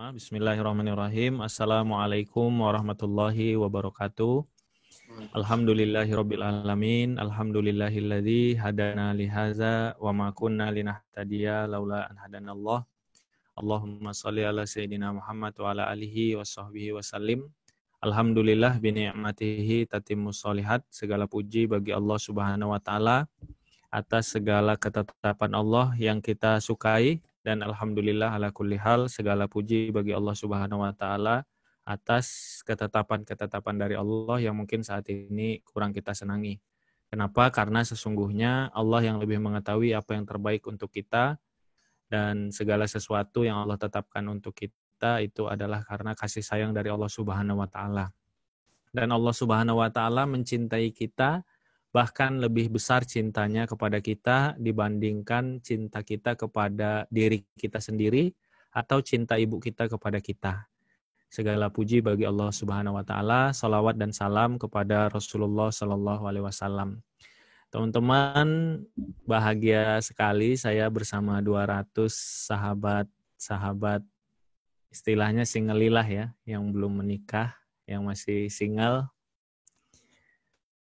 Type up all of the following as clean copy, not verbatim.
Sama-sama. Bismillahirrahmanirrahim. Assalamualaikum warahmatullahi wabarakatuh. Alhamdulillahirabbil alamin. Alhamdulillahilladzi hadana li hadza wa ma kunna linahtadiya laula an hadanallah. Allahumma shalli ala sayyidina Muhammad wa ala alihi washabbihi wasallim. Alhamdulillah bi ni'matihi tatimmus shalihat. Segala puji bagi Allah Subhanahu wa taala atas segala ketetapan Allah yang kita sukai. Dan alhamdulillah ala kulli hal, segala puji bagi Allah Subhanahu wa taala atas ketetapan-ketetapan dari Allah yang mungkin saat ini kurang kita senangi. Kenapa? Karena sesungguhnya Allah yang lebih mengetahui apa yang terbaik untuk kita, dan segala sesuatu yang Allah tetapkan untuk kita itu adalah karena kasih sayang dari Allah Subhanahu wa taala. Dan Allah Subhanahu wa taala mencintai kita, bahkan lebih besar cintanya kepada kita dibandingkan cinta kita kepada diri kita sendiri atau cinta ibu kita kepada kita. Segala puji bagi Allah Subhanahu wa taala, salawat dan salam kepada Rasulullah sallallahu alaihi wasallam. Teman-teman, bahagia sekali saya bersama 200 sahabat istilahnya singlilah ya, yang belum menikah, yang masih single.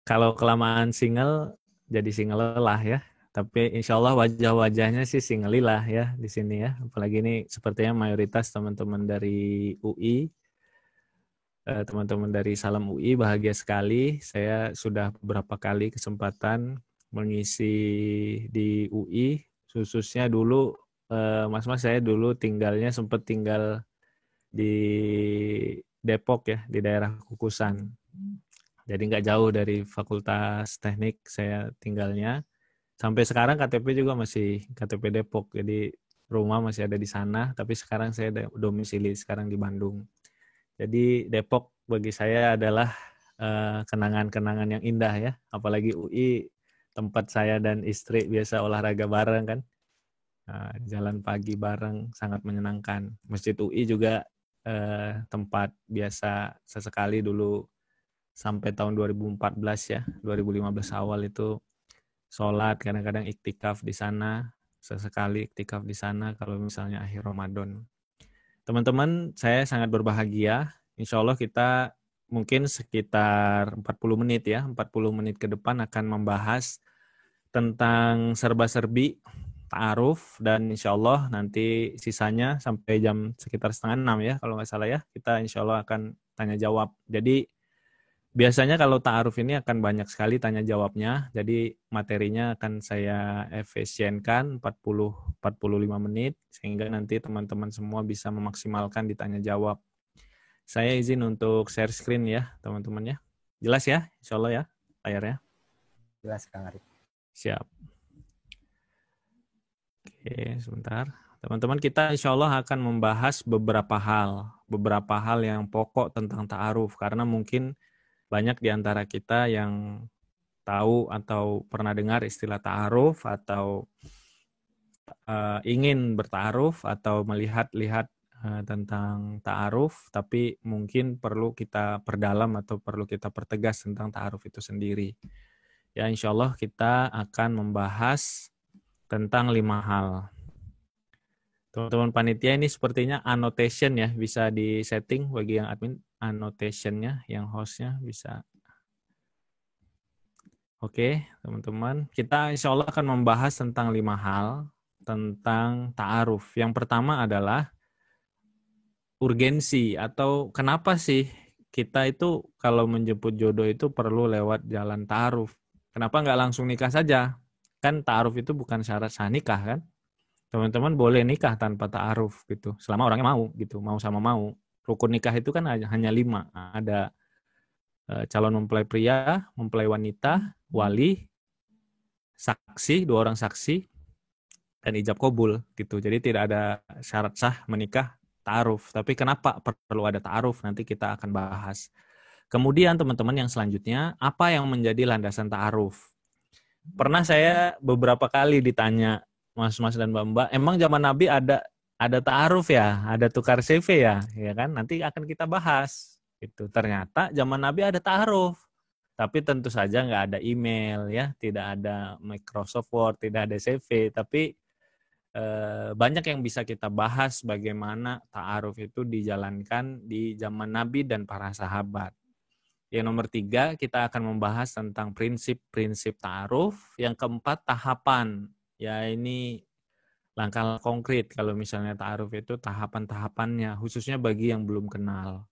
Kalau kelamaan single, jadi single lelah ya. Tapi insya Allah wajah-wajahnya sih single lah ya di sini ya. Apalagi ini sepertinya mayoritas teman-teman dari UI, teman-teman dari Salam UI, bahagia sekali. Saya sudah beberapa kali kesempatan mengisi di UI, khususnya dulu, mas-mas saya dulu sempat tinggal di Depok ya, di daerah Kukusan. Jadi nggak jauh dari Fakultas Teknik saya tinggalnya. Sampai sekarang KTP juga masih KTP Depok. Jadi rumah masih ada di sana. Tapi sekarang saya domisili sekarang di Bandung. Jadi Depok bagi saya adalah kenangan-kenangan yang indah ya. Apalagi UI, tempat saya dan istri biasa olahraga bareng kan. Jalan pagi bareng, sangat menyenangkan. Masjid UI juga tempat biasa sesekali dulu. Sampai tahun 2014 ya, 2015 awal itu sholat, kadang-kadang iktikaf di sana, sesekali iktikaf di sana kalau misalnya akhir Ramadan. Teman-teman, saya sangat berbahagia. Insya Allah kita mungkin sekitar 40 menit ya, 40 menit ke depan akan membahas tentang serba-serbi ta'aruf, dan insya Allah nanti sisanya sampai jam sekitar 5:30 ya, kalau nggak salah ya, kita insya Allah akan tanya jawab. Jadi biasanya kalau ta'aruf ini akan banyak sekali tanya jawabnya, jadi materinya akan saya efisienkan 40-45 menit, sehingga nanti teman-teman semua bisa memaksimalkan ditanya jawab. Saya izin untuk share screen ya teman-teman ya. Jelas ya insya Allah ya layarnya? Jelas Kang Arif. Siap. Oke sebentar. Teman-teman, kita insya Allah akan membahas beberapa hal yang pokok tentang ta'aruf, karena mungkin banyak di antara kita yang tahu atau pernah dengar istilah ta'aruf atau ingin berta'aruf atau melihat-lihat tentang ta'aruf, tapi mungkin perlu kita perdalam atau perlu kita pertegas tentang ta'aruf itu sendiri. Ya insya Allah kita akan membahas tentang 5 hal. Teman-teman panitia, ini sepertinya annotation ya, bisa di setting bagi yang admin. Annotation-nya, yang host-nya bisa. Oke, teman-teman. Kita insya Allah akan membahas tentang 5 hal tentang ta'aruf. Yang pertama adalah urgensi, atau kenapa sih kita itu kalau menjemput jodoh itu perlu lewat jalan ta'aruf. Kenapa nggak langsung nikah saja? Kan ta'aruf itu bukan syarat sah nikah kan? Teman-teman boleh nikah tanpa ta'aruf gitu, selama orangnya mau gitu, mau sama mau. Rukun nikah itu kan hanya 5. Ada calon mempelai pria, mempelai wanita, wali, saksi, 2 orang saksi, dan ijab kabul gitu. Jadi tidak ada syarat sah menikah ta'aruf. Tapi kenapa perlu ada ta'aruf? Nanti kita akan bahas. Kemudian teman-teman yang selanjutnya, apa yang menjadi landasan ta'aruf? Pernah saya beberapa kali ditanya, mas-mas dan mbak-mbak, emang zaman Nabi ada ta'aruf ya, ada tukar CV ya kan? Nanti akan kita bahas. Itu ternyata zaman Nabi ada ta'aruf, tapi tentu saja nggak ada email ya, tidak ada Microsoft Word, tidak ada CV, tapi banyak yang bisa kita bahas bagaimana ta'aruf itu dijalankan di zaman Nabi dan para sahabat. Yang nomor 3, kita akan membahas tentang prinsip-prinsip ta'aruf. Yang keempat, tahapan. Ya, ini langkah konkret kalau misalnya ta'aruf itu tahapan-tahapannya, khususnya bagi yang belum kenal.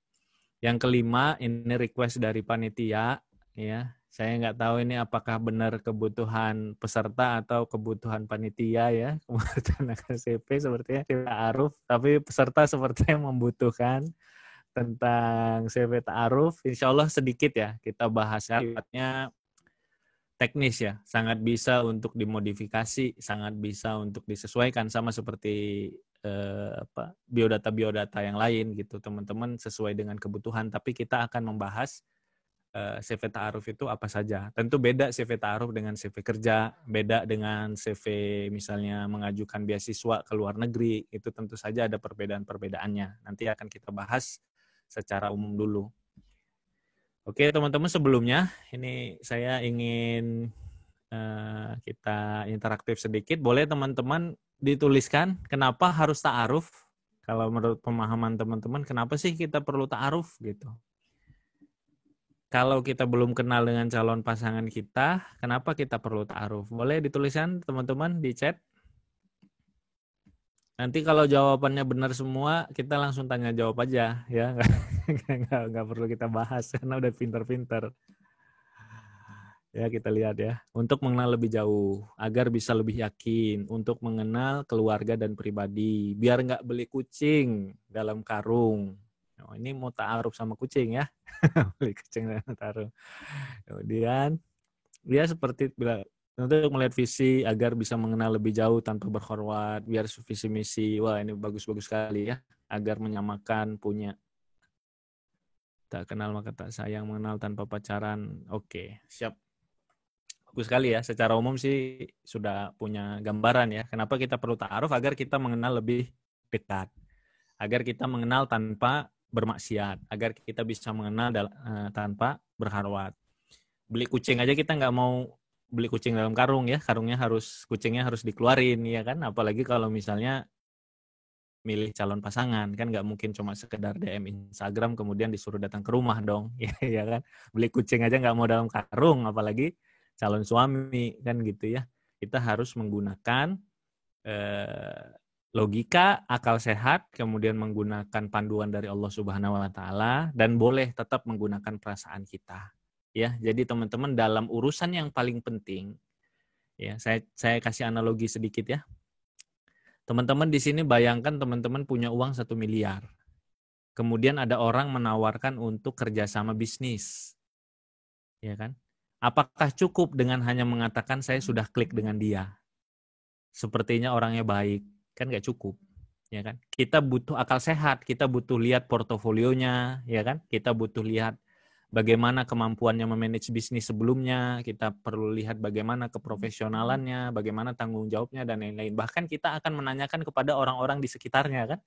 Yang kelima, ini request dari panitia. Ya, saya nggak tahu ini apakah benar kebutuhan peserta atau kebutuhan panitia ya. Kebutuhan AKCP sepertinya ta'aruf, tapi peserta sepertinya membutuhkan tentang CV ta'aruf. Insya Allah sedikit ya kita bahas, sifatnya teknis ya, sangat bisa untuk dimodifikasi, sangat bisa untuk disesuaikan sama seperti biodata yang lain gitu, teman-teman, sesuai dengan kebutuhan. Tapi kita akan membahas CV ta'aruf itu apa saja. Tentu beda CV ta'aruf dengan CV kerja, beda dengan CV misalnya mengajukan beasiswa ke luar negeri, itu tentu saja ada perbedaan-perbedaannya. Nanti akan kita bahas secara umum dulu. Oke teman-teman, sebelumnya ini saya ingin kita interaktif sedikit. Boleh teman-teman dituliskan kenapa harus ta'aruf? Kalau menurut pemahaman teman-teman, kenapa sih kita perlu ta'aruf gitu? Kalau kita belum kenal dengan calon pasangan kita, kenapa kita perlu ta'aruf? Boleh dituliskan teman-teman di chat. Nanti kalau jawabannya benar semua, kita langsung tanya jawab aja ya. Nggak perlu kita bahas karena udah pinter-pinter. Ya, kita lihat ya. Untuk mengenal lebih jauh, agar bisa lebih yakin, untuk mengenal keluarga dan pribadi, biar nggak beli kucing dalam karung. Oh, ini mau ta'aruf sama kucing ya. Beli kucing dalam karung. Kemudian, dia seperti bila untuk melihat visi agar bisa mengenal lebih jauh tanpa berkhorwat, biar visi misi, wah ini bagus-bagus sekali ya, agar menyamakan punya. Tak kenal maka tak sayang, mengenal tanpa pacaran. Oke, siap. Bagus sekali ya, secara umum sih sudah punya gambaran ya, kenapa kita perlu ta'aruf, agar kita mengenal lebih dekat, agar kita mengenal tanpa bermaksiat, agar kita bisa mengenal tanpa berkhorwat. Beli kucing aja kita nggak mau beli kucing dalam karung ya, kucingnya harus dikeluarin ya kan, apalagi kalau misalnya milih calon pasangan kan, nggak mungkin cuma sekedar DM Instagram kemudian disuruh datang ke rumah dong ya kan. Beli kucing aja nggak mau dalam karung, apalagi calon suami kan gitu ya. Kita harus menggunakan logika, akal sehat, kemudian menggunakan panduan dari Allah Subhanahu wa taala, dan boleh tetap menggunakan perasaan kita. Ya, jadi teman-teman, dalam urusan yang paling penting, ya saya kasih analogi sedikit ya. Teman-teman di sini bayangkan teman-teman punya uang 1 miliar. Kemudian ada orang menawarkan untuk kerjasama bisnis. Ya kan? Apakah cukup dengan hanya mengatakan saya sudah klik dengan dia? Sepertinya orangnya baik. Kan nggak cukup. Ya kan? Kita butuh akal sehat, kita butuh lihat portofolionya, ya kan? Kita butuh lihat bagaimana kemampuannya memanage bisnis sebelumnya, kita perlu lihat bagaimana keprofesionalannya, bagaimana tanggung jawabnya, dan lain-lain. Bahkan kita akan menanyakan kepada orang-orang di sekitarnya kan,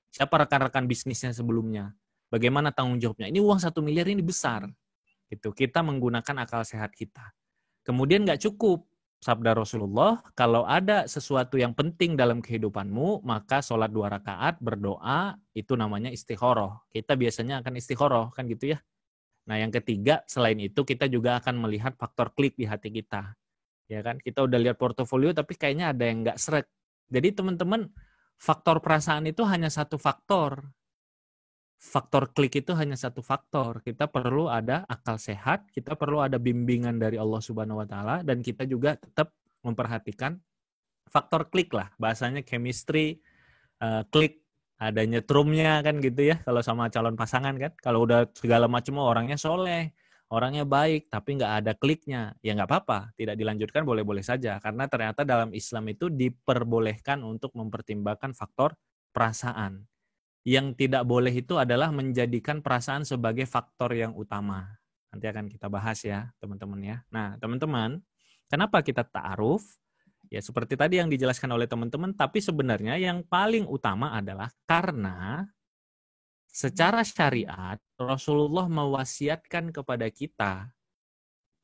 siapa rekan-rekan bisnisnya sebelumnya, bagaimana tanggung jawabnya. Ini uang 1 miliar ini besar. Gitu. Kita menggunakan akal sehat kita. Kemudian nggak cukup. Sabda Rasulullah, kalau ada sesuatu yang penting dalam kehidupanmu, maka sholat 2 rakaat, berdoa, itu namanya istikharah. Kita biasanya akan istikharah, kan gitu ya. Nah, yang ketiga, selain itu kita juga akan melihat faktor klik di hati kita. Ya kan? Kita udah lihat portofolio tapi kayaknya ada yang nggak srek. Jadi teman-teman, faktor perasaan itu hanya satu faktor. Faktor klik itu hanya satu faktor. Kita perlu ada akal sehat, kita perlu ada bimbingan dari Allah Subhanahu wa taala, dan kita juga tetap memperhatikan faktor klik lah. Bahasanya chemistry, klik, ada nyetrumnya kan gitu ya, kalau sama calon pasangan kan. Kalau udah segala macam orangnya soleh, orangnya baik, tapi nggak ada kliknya, ya nggak apa-apa, tidak dilanjutkan, boleh-boleh saja. Karena ternyata dalam Islam itu diperbolehkan untuk mempertimbangkan faktor perasaan. Yang tidak boleh itu adalah menjadikan perasaan sebagai faktor yang utama. Nanti akan kita bahas ya teman-teman ya. Nah teman-teman, kenapa kita ta'aruf? Ya seperti tadi yang dijelaskan oleh teman-teman, tapi sebenarnya yang paling utama adalah karena secara syariat Rasulullah mewasiatkan kepada kita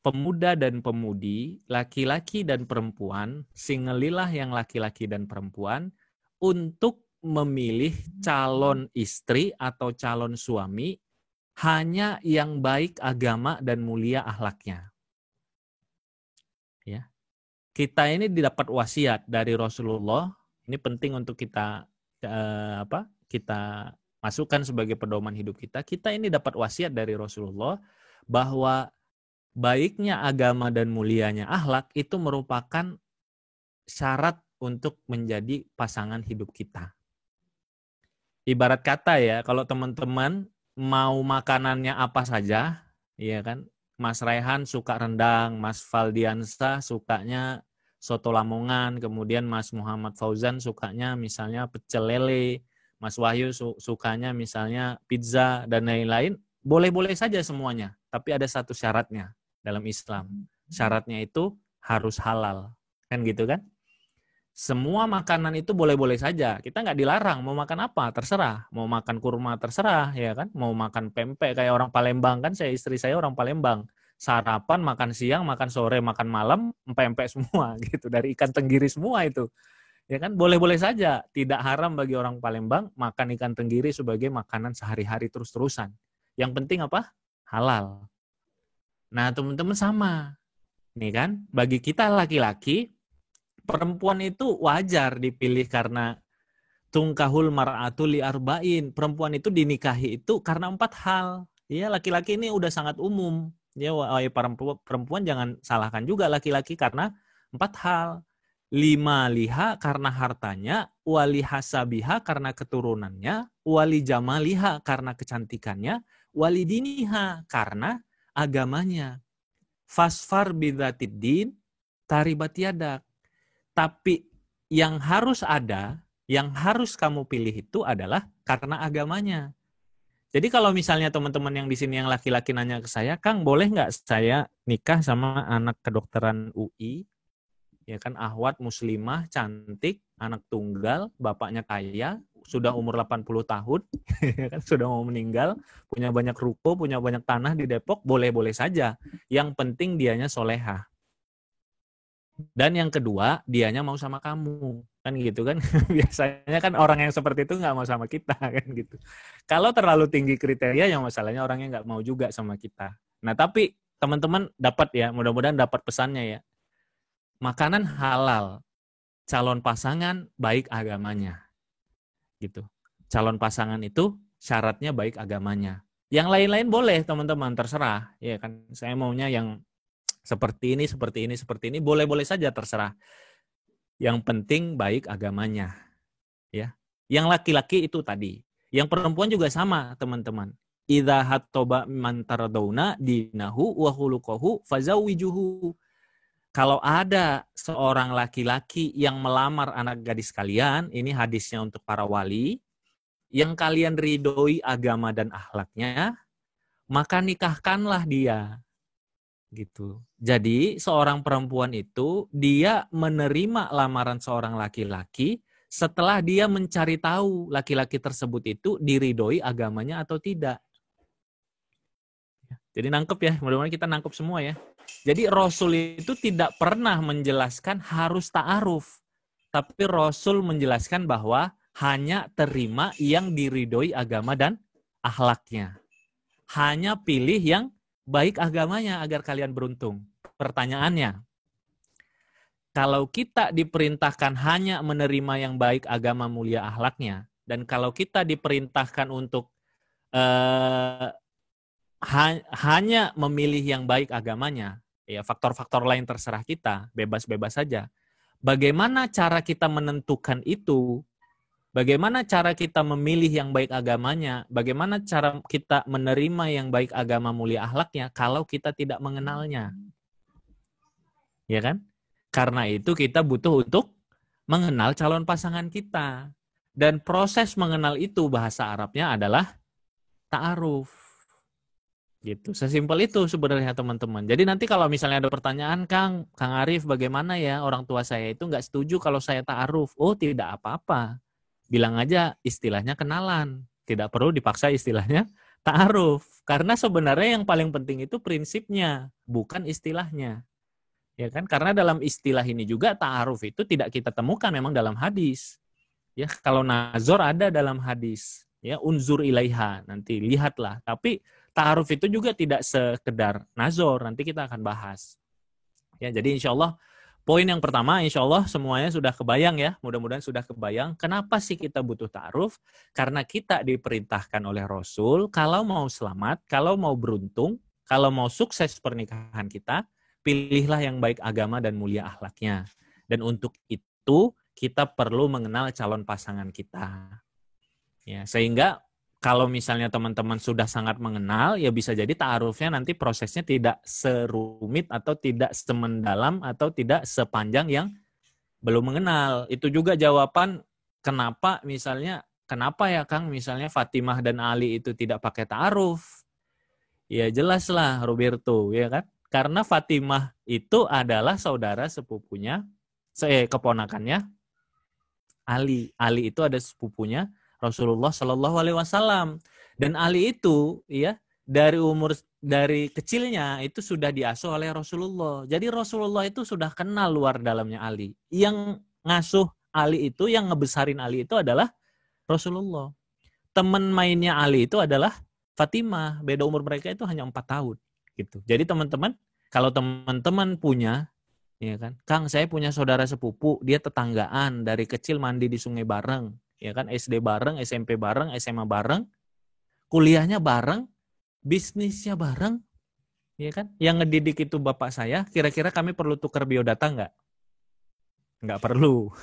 pemuda dan pemudi, laki-laki dan perempuan, singelilah yang laki-laki dan perempuan, untuk memilih calon istri atau calon suami hanya yang baik agama dan mulia akhlaknya. Ya. Kita ini didapat wasiat dari Rasulullah. Ini penting untuk kita kita masukkan sebagai pedoman hidup kita. Kita ini dapat wasiat dari Rasulullah bahwa baiknya agama dan mulianya akhlak itu merupakan syarat untuk menjadi pasangan hidup kita. Ibarat kata ya, kalau teman-teman mau makanannya apa saja, ya kan? Mas Raihan suka rendang, Mas Faldiansa sukanya soto Lamongan, kemudian Mas Muhammad Fauzan sukanya misalnya pecel lele, Mas Wahyu sukanya misalnya pizza dan lain-lain. Boleh-boleh saja semuanya, tapi ada satu syaratnya dalam Islam. Syaratnya itu harus halal, kan gitu kan? Semua makanan itu boleh-boleh saja. Kita nggak dilarang. Mau makan apa? Terserah. Mau makan kurma? Terserah. Ya kan? Mau makan pempek kayak orang Palembang. Kan istri saya orang Palembang. Sarapan, makan siang, makan sore, makan malam, pempek semua. Gitu. Dari ikan tenggiri semua itu. Ya kan? Boleh-boleh saja. Tidak haram bagi orang Palembang makan ikan tenggiri sebagai makanan sehari-hari terus-terusan. Yang penting apa? Halal. Nah, teman-teman sama. Nih kan? Bagi kita laki-laki, perempuan itu wajar dipilih karena tungkahul mar'atu li arba'in. Perempuan itu dinikahi itu karena 4 hal. Ya, laki-laki ini udah sangat umum. Ya, perempuan jangan salahkan juga laki-laki karena 4 hal. 5 liha karena hartanya, wali hasabiha karena keturunannya, wali jamaliha karena kecantikannya, wali diniha karena agamanya. Fasfar bidzatiddin taribat yadak. Tapi yang harus ada, yang harus kamu pilih itu adalah karena agamanya. Jadi kalau misalnya teman-teman yang di sini yang laki-laki nanya ke saya, Kang, boleh nggak saya nikah sama anak kedokteran UI? Ya kan, ahwat muslimah, cantik, anak tunggal, bapaknya kaya, sudah umur 80 tahun, ya kan, sudah mau meninggal, punya banyak ruko, punya banyak tanah di Depok, boleh-boleh saja. Yang penting dianya solehah. Dan yang kedua, dianya mau sama kamu. Kan gitu kan. Biasanya kan orang yang seperti itu nggak mau sama kita. Kan gitu. Kalau terlalu tinggi kriteria, yang masalahnya orangnya nggak mau juga sama kita. Nah, tapi teman-teman dapat ya, mudah-mudahan dapat pesannya ya. Makanan halal. Calon pasangan baik agamanya. Gitu. Calon pasangan itu syaratnya baik agamanya. Yang lain-lain boleh teman-teman, terserah. Ya kan, saya maunya yang seperti ini, boleh-boleh saja terserah. Yang penting baik agamanya. Ya. Yang laki-laki itu tadi. Yang perempuan juga sama, teman-teman. Idza hattoba man taradawna dinahu wa khuluquhu fazawwijuhu. Kalau ada seorang laki-laki yang melamar anak gadis kalian, ini hadisnya untuk para wali, yang kalian ridhoi agama dan akhlaknya, maka nikahkanlah dia. Gitu. Jadi seorang perempuan itu dia menerima lamaran seorang laki-laki setelah dia mencari tahu laki-laki tersebut itu diridhoi agamanya atau tidak. Jadi nangkep ya, mudah-mudahan kita nangkep semua ya. Jadi Rasul itu tidak pernah menjelaskan harus ta'aruf, tapi Rasul menjelaskan bahwa hanya terima yang diridhoi agama dan akhlaknya. Hanya pilih yang baik agamanya agar kalian beruntung. Pertanyaannya, kalau kita diperintahkan hanya menerima yang baik agama mulia akhlaknya, dan kalau kita diperintahkan untuk hanya memilih yang baik agamanya, ya faktor-faktor lain terserah kita, bebas-bebas saja. Bagaimana cara kita menentukan itu? Bagaimana cara kita memilih yang baik agamanya? Bagaimana cara kita menerima yang baik agama mulia akhlaknya kalau kita tidak mengenalnya? Ya kan? Karena itu kita butuh untuk mengenal calon pasangan kita. Dan proses mengenal itu bahasa Arabnya adalah ta'aruf. Gitu. Sesimpel itu sebenarnya teman-teman. Jadi nanti kalau misalnya ada pertanyaan, Kang Arif, bagaimana ya orang tua saya itu nggak setuju kalau saya ta'aruf? Oh, tidak apa-apa. Bilang aja istilahnya kenalan. Tidak perlu dipaksa istilahnya ta'aruf. Karena sebenarnya yang paling penting itu prinsipnya, bukan istilahnya. Ya kan? Karena dalam istilah ini juga ta'aruf itu tidak kita temukan memang dalam hadis. Ya, kalau nazar ada dalam hadis. Ya, unzur ilaiha, nanti lihatlah. Tapi ta'aruf itu juga tidak sekedar nazar, nanti kita akan bahas. Ya, jadi insya Allah poin yang pertama, insya Allah semuanya sudah kebayang ya. Mudah-mudahan sudah kebayang. Kenapa sih kita butuh ta'aruf? Karena kita diperintahkan oleh Rasul, kalau mau selamat, kalau mau beruntung, kalau mau sukses pernikahan kita, pilihlah yang baik agama dan mulia akhlaknya. Dan untuk itu, kita perlu mengenal calon pasangan kita. Ya, sehingga kalau misalnya teman-teman sudah sangat mengenal, ya bisa jadi ta'arufnya nanti prosesnya tidak serumit atau tidak semendalam atau tidak sepanjang yang belum mengenal. Itu juga jawaban kenapa ya Kang misalnya Fatimah dan Ali itu tidak pakai ta'aruf. Ya jelaslah Roberto, ya kan? Karena Fatimah itu adalah saudara sepupunya, keponakannya Ali. Ali itu ada sepupunya Rasulullah Shallallahu Alaihi Wasallam. Dan Ali itu, ya dari kecilnya itu sudah diasuh oleh Rasulullah. Jadi Rasulullah itu sudah kenal luar dalamnya Ali. Yang ngasuh Ali itu, yang ngebesarin Ali itu adalah Rasulullah. Teman mainnya Ali itu adalah Fatimah. Beda umur mereka itu hanya 4 tahun. Gitu. Jadi teman-teman, kalau teman-teman punya, ya kan, Kang saya punya saudara sepupu, dia tetanggaan dari kecil mandi di sungai bareng, ya kan, SD bareng, SMP bareng, SMA bareng, kuliahnya bareng, bisnisnya bareng, ya kan, yang ngedidik itu bapak saya, kira-kira kami perlu tukar biodata nggak? Nggak perlu.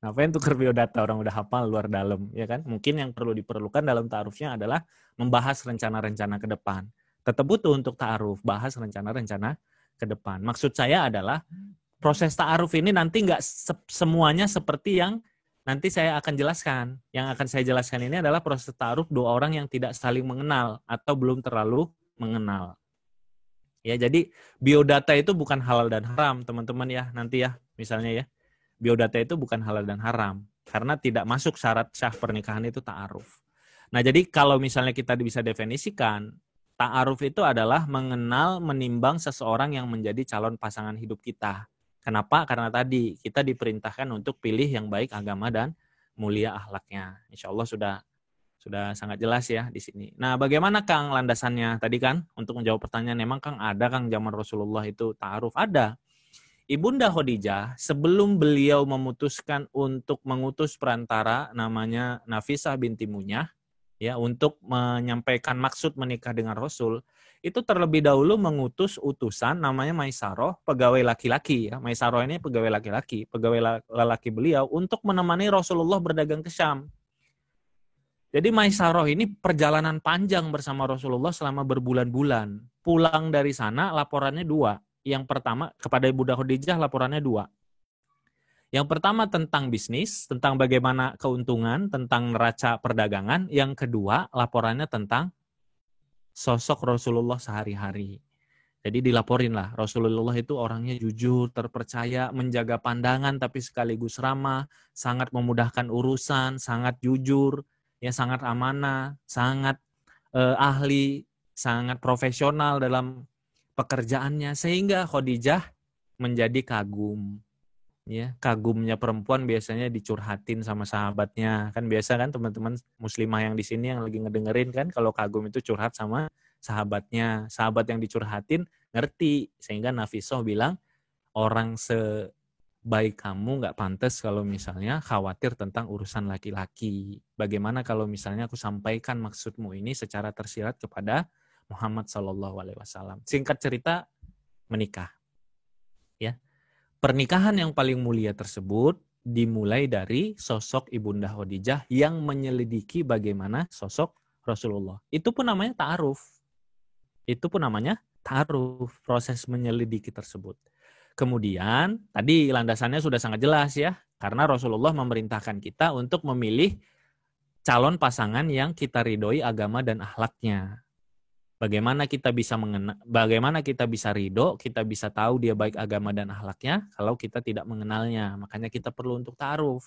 Ngapain tukar biodata, orang udah hafal luar dalam, ya kan? Mungkin yang perlu diperlukan dalam ta'arufnya adalah membahas rencana-rencana ke depan. Tetap butuh untuk ta'aruf, bahas rencana-rencana ke depan. Maksud saya adalah proses ta'aruf ini nanti nggak semuanya seperti yang nanti saya akan jelaskan. Yang akan saya jelaskan ini adalah proses ta'aruf dua orang yang tidak saling mengenal atau belum terlalu mengenal. Ya, jadi biodata itu bukan halal dan haram, teman-teman ya, nanti ya, misalnya ya. Biodata itu bukan halal dan haram karena tidak masuk syarat sah pernikahan itu ta'aruf. Nah, jadi kalau misalnya kita bisa definisikan, ta'aruf itu adalah mengenal, menimbang seseorang yang menjadi calon pasangan hidup kita. Kenapa? Karena tadi kita diperintahkan untuk pilih yang baik agama dan mulia akhlaknya. Insya Allah sudah sangat jelas ya di sini. Nah, bagaimana Kang landasannya? Tadi kan untuk menjawab pertanyaan, memang Kang ada Kang zaman Rasulullah itu ta'aruf? Ada. Ibunda Khadijah sebelum beliau memutuskan untuk mengutus perantara namanya Nafisah binti Munyah, ya, untuk menyampaikan maksud menikah dengan Rasul, itu terlebih dahulu mengutus utusan namanya Maisaroh, pegawai laki-laki ya. Maisaroh ini pegawai laki-laki, pegawai laki beliau untuk menemani Rasulullah berdagang ke Syam. Jadi Maisaroh ini perjalanan panjang bersama Rasulullah selama berbulan-bulan. Pulang dari sana laporannya 2. Yang pertama kepada Ibunda Khadijah laporannya 2. Yang pertama tentang bisnis, tentang bagaimana keuntungan, tentang neraca perdagangan. Yang kedua laporannya tentang sosok Rasulullah sehari-hari. Jadi dilaporin lah, Rasulullah itu orangnya jujur, terpercaya, menjaga pandangan tapi sekaligus ramah, sangat memudahkan urusan, sangat jujur, ya sangat amanah, sangat ahli, sangat profesional dalam pekerjaannya, sehingga Khadijah menjadi kagum. Ya, kagumnya perempuan biasanya dicurhatin sama sahabatnya. Kan biasa kan teman-teman muslimah yang di sini yang lagi ngedengerin kan, kalau kagum itu curhat sama sahabatnya. Sahabat yang dicurhatin ngerti, sehingga Nafisah bilang, orang sebaik kamu nggak pantas kalau misalnya khawatir tentang urusan laki-laki. Bagaimana kalau misalnya aku sampaikan maksudmu ini secara tersirat kepada Muhammad Shallallahu Alaihi Wasallam. Singkat cerita, menikah. Ya, pernikahan yang paling mulia tersebut dimulai dari sosok Ibunda Khadijah yang menyelidiki bagaimana sosok Rasulullah. Itu pun namanya ta'aruf. Proses menyelidiki tersebut. Kemudian, tadi landasannya sudah sangat jelas ya, karena Rasulullah memerintahkan kita untuk memilih calon pasangan yang kita ridhoi agama dan akhlaknya. Bagaimana kita bisa ridho, kita bisa tahu dia baik agama dan akhlaknya kalau kita tidak mengenalnya. Makanya kita perlu untuk ta'aruf.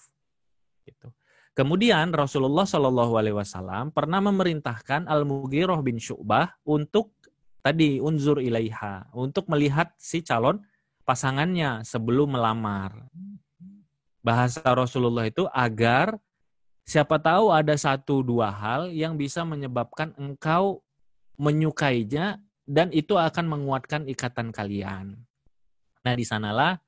Gitu. Kemudian Rasulullah Shallallahu Alaihi Wasallam pernah memerintahkan Al-Mughirah bin Syu'bah untuk tadi unzur ilaiha, untuk melihat si calon pasangannya sebelum melamar. Bahasa Rasulullah itu agar siapa tahu ada 1-2 hal yang bisa menyebabkan engkau menyukainya dan itu akan menguatkan ikatan kalian. Nah, di sanalah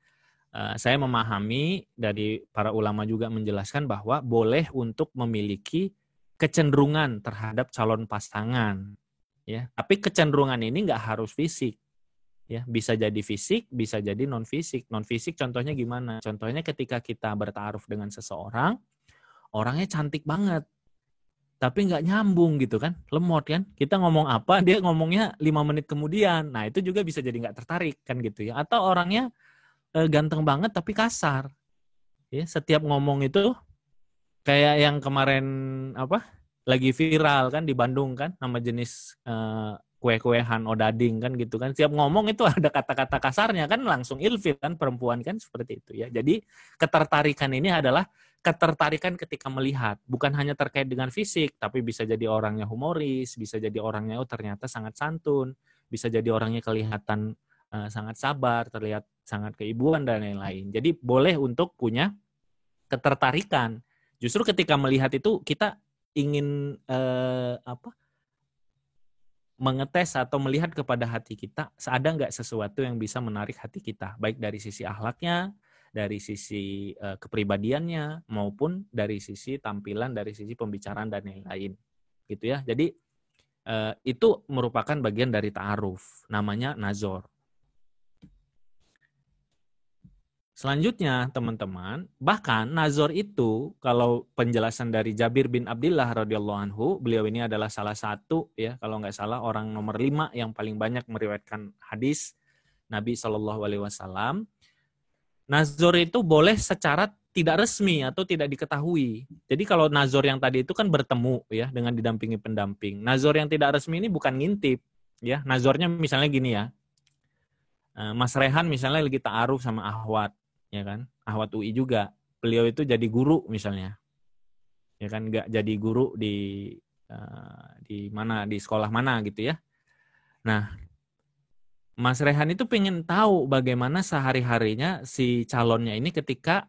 saya memahami dari para ulama juga menjelaskan bahwa boleh untuk memiliki kecenderungan terhadap calon pasangan, ya. Tapi kecenderungan ini nggak harus fisik, ya. Bisa jadi fisik, bisa jadi non fisik. Non fisik contohnya gimana? Contohnya ketika kita bertaaruf dengan seseorang, orangnya cantik banget, tapi nggak nyambung gitu kan, lemot kan. Kita ngomong apa, dia ngomongnya 5 menit kemudian. Nah itu juga bisa jadi nggak tertarik kan gitu ya. Atau orangnya ganteng banget tapi kasar. Ya, setiap ngomong itu kayak yang kemarin lagi viral kan di Bandung kan, nama jenis kue-kuehan odading kan gitu kan. Setiap ngomong itu ada kata-kata kasarnya kan, langsung ilfil kan, perempuan kan seperti itu ya. Jadi ketertarikan ini adalah ketertarikan ketika melihat, bukan hanya terkait dengan fisik, tapi bisa jadi orangnya humoris, bisa jadi orangnya ternyata sangat santun, bisa jadi orangnya kelihatan sangat sabar, terlihat sangat keibuan dan lain-lain. Jadi boleh untuk punya ketertarikan. Justru ketika melihat itu kita ingin mengetes atau melihat kepada hati kita, ada nggak sesuatu yang bisa menarik hati kita, baik dari sisi akhlaknya, dari sisi kepribadiannya, maupun dari sisi tampilan, dari sisi pembicaraan dan lain-lain, gitu ya. Jadi itu merupakan bagian dari ta'aruf, namanya nazor. Selanjutnya teman-teman, bahkan nazor itu kalau penjelasan dari Jabir bin Abdullah radhiyallahu anhu, beliau ini adalah salah satu ya kalau nggak salah orang nomor 5 yang paling banyak meriwayatkan hadis Nabi Shallallahu Alaihi Wasallam. Nazor itu boleh secara tidak resmi atau tidak diketahui. Jadi kalau nazor yang tadi itu kan bertemu ya dengan didampingi pendamping. Nazor yang tidak resmi ini bukan ngintip ya. Nazornya misalnya gini ya. Mas Rehan misalnya lagi ta'aruf sama Ahwat, ya kan? Ahwat UI juga. Beliau itu jadi guru misalnya. Ya kan, nggak jadi guru di mana, di sekolah mana gitu ya. Nah, Mas Rehan itu pengen tahu bagaimana sehari-harinya si calonnya ini ketika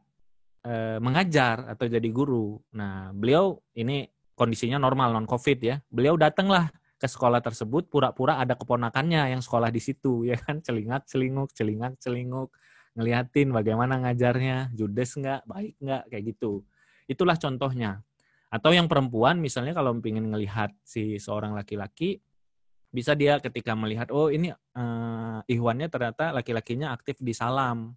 mengajar atau jadi guru. Nah, beliau ini kondisinya normal, non-COVID ya. Beliau datanglah ke sekolah tersebut, pura-pura ada keponakannya yang sekolah di situ, ya kan, celingak-celinguk, ngeliatin bagaimana ngajarnya, judes nggak, baik nggak, kayak gitu. Itulah contohnya. Atau yang perempuan, misalnya kalau ingin ngelihat si seorang laki-laki, bisa dia ketika melihat, oh ini ihwannya ternyata laki-lakinya aktif di Salam.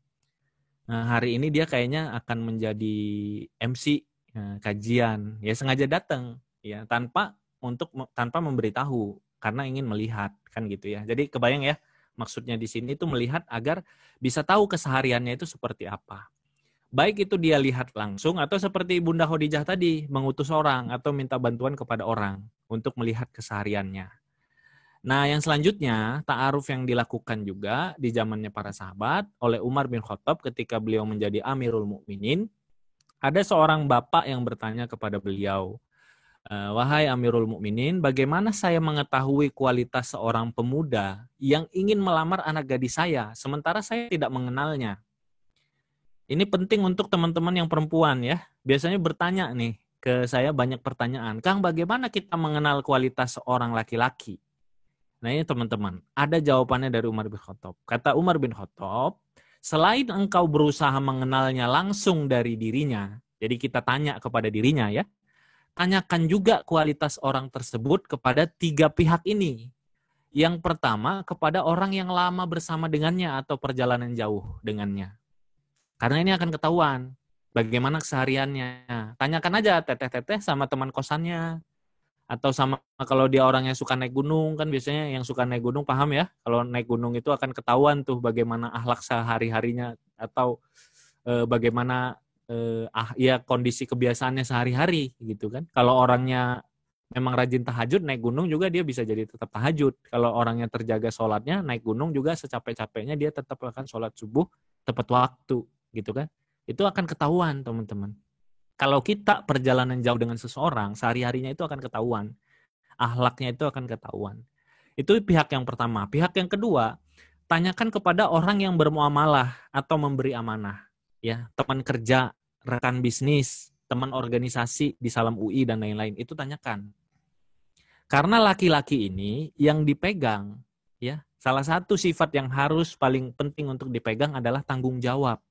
Nah, hari ini dia kayaknya akan menjadi MC kajian, ya sengaja datang, ya tanpa memberitahu karena ingin melihat kan gitu ya. Jadi kebayang ya maksudnya di sini itu melihat agar bisa tahu kesehariannya itu seperti apa. Baik itu dia lihat langsung atau seperti Bunda Khadijah tadi mengutus orang atau minta bantuan kepada orang untuk melihat kesehariannya. Nah, yang selanjutnya ta'aruf yang dilakukan juga di zamannya para sahabat oleh Umar bin Khattab ketika beliau menjadi Amirul Mukminin. Ada seorang bapak yang bertanya kepada beliau, wahai Amirul Mukminin, bagaimana saya mengetahui kualitas seorang pemuda yang ingin melamar anak gadis saya, sementara saya tidak mengenalnya? Ini penting untuk teman-teman yang perempuan ya. Biasanya bertanya nih ke saya banyak pertanyaan. Kang, bagaimana kita mengenal kualitas seorang laki-laki? Nah ini teman-teman, ada jawabannya dari Umar bin Khattab. Kata Umar bin Khattab, selain engkau berusaha mengenalnya langsung dari dirinya, jadi kita tanya kepada dirinya ya, tanyakan juga kualitas orang tersebut kepada 3 pihak ini. Yang pertama, kepada orang yang lama bersama dengannya atau perjalanan jauh dengannya. Karena ini akan ketahuan bagaimana kesehariannya. Tanyakan aja teteh-teteh sama teman kosannya. Atau sama kalau dia orangnya suka naik gunung, kan biasanya yang suka naik gunung paham ya. Kalau naik gunung itu akan ketahuan tuh bagaimana akhlak sehari-harinya. Atau bagaimana ya kondisi kebiasaannya sehari-hari gitu kan. Kalau orangnya memang rajin tahajud, naik gunung juga dia bisa jadi tetap tahajud. Kalau orangnya terjaga sholatnya, naik gunung juga secapek-capeknya dia tetap akan sholat subuh tepat waktu gitu kan. Itu akan ketahuan teman-teman. Kalau kita perjalanan jauh dengan seseorang, sehari-harinya itu akan ketahuan. Akhlaknya itu akan ketahuan. Itu pihak yang pertama. Pihak yang kedua, tanyakan kepada orang yang bermuamalah atau memberi amanah. Ya, teman kerja, rekan bisnis, teman organisasi di Salam UI dan lain-lain. Itu tanyakan. Karena laki-laki ini yang dipegang, ya, salah satu sifat yang harus paling penting untuk dipegang adalah tanggung jawab.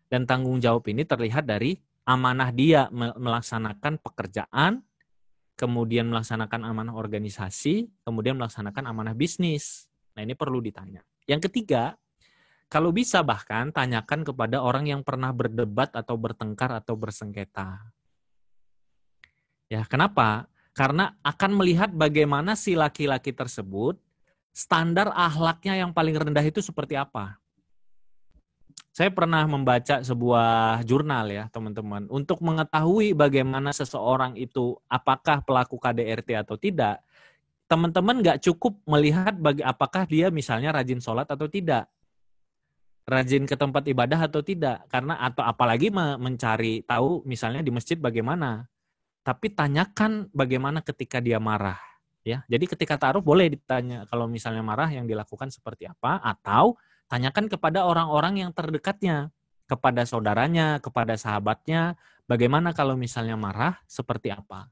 Dan tanggung jawab ini terlihat dari amanah dia melaksanakan pekerjaan, kemudian melaksanakan amanah organisasi, kemudian melaksanakan amanah bisnis. Nah, ini perlu ditanya. Yang ketiga, kalau bisa bahkan tanyakan kepada orang yang pernah berdebat atau bertengkar atau bersengketa. Ya, kenapa? Karena akan melihat bagaimana si laki-laki tersebut standar akhlaknya yang paling rendah itu seperti apa. Saya pernah membaca sebuah jurnal ya teman-teman. Untuk mengetahui bagaimana seseorang itu apakah pelaku KDRT atau tidak, teman-teman nggak cukup melihat apakah dia misalnya rajin sholat atau tidak. Rajin ke tempat ibadah atau tidak. Karena atau apalagi mencari tahu misalnya di masjid bagaimana. Tapi tanyakan bagaimana ketika dia marah. Ya, jadi ketika ta'aruf boleh ditanya kalau misalnya marah yang dilakukan seperti apa, atau tanyakan kepada orang-orang yang terdekatnya, kepada saudaranya, kepada sahabatnya, bagaimana kalau misalnya marah seperti apa.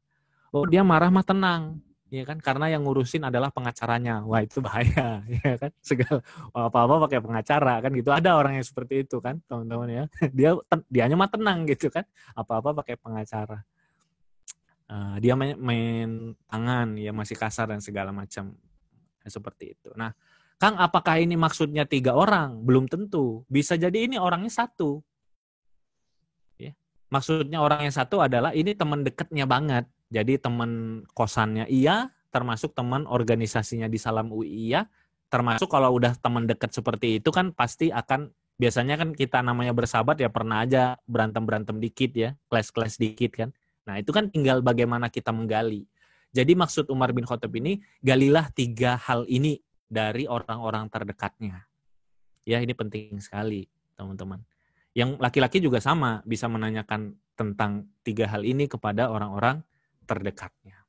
Oh, dia marah mah tenang, ya kan? Karena yang ngurusin adalah pengacaranya. Wah, itu bahaya, ya kan? Segala apa-apa pakai pengacara kan gitu. Ada orang yang seperti itu kan, teman-teman ya. Dianya mah tenang gitu kan. Apa-apa pakai pengacara. Dia main tangan, ya masih kasar dan segala macam seperti itu. Nah, Kang, apakah ini maksudnya 3 orang? Belum tentu. Bisa jadi ini orangnya 1. Ya. Maksudnya orang yang 1 adalah ini teman dekatnya banget. Jadi teman kosannya iya, termasuk teman organisasinya di Salam UI iya, termasuk kalau udah teman dekat seperti itu kan pasti akan, biasanya kan kita namanya bersahabat ya pernah aja berantem-berantem dikit ya, clash-clash dikit kan. Nah, itu kan tinggal bagaimana kita menggali. Jadi maksud Umar bin Khattab ini, galilah 3 hal ini dari orang-orang terdekatnya. Ya, ini penting sekali, teman-teman. Yang laki-laki juga sama, bisa menanyakan tentang 3 hal ini kepada orang-orang terdekatnya.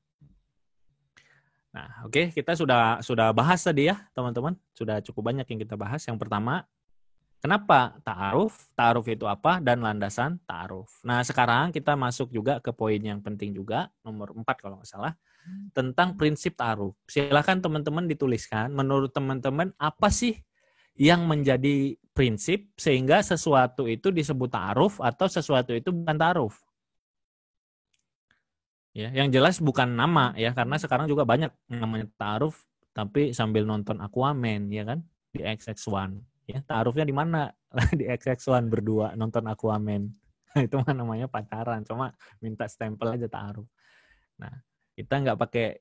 Nah, oke, kita sudah bahas tadi ya, teman-teman. Sudah cukup banyak yang kita bahas. Yang pertama, kenapa ta'aruf? Ta'aruf itu apa? Dan landasan ta'aruf. Nah, sekarang kita masuk juga ke poin yang penting juga, nomor 4 kalau nggak salah, tentang prinsip ta'aruf. Silakan teman-teman dituliskan, menurut teman-teman apa sih yang menjadi prinsip sehingga sesuatu itu disebut ta'aruf atau sesuatu itu bukan ta'aruf. Ya, yang jelas bukan nama ya, karena sekarang juga banyak namanya ta'aruf tapi sambil nonton Aquaman ya kan, di XX1. Ya, ta'arufnya di mana? Di XX1 berdua nonton Aquaman. Itu mah namanya pacaran, cuma minta stempel aja ta'aruf. Nah, kita nggak pakai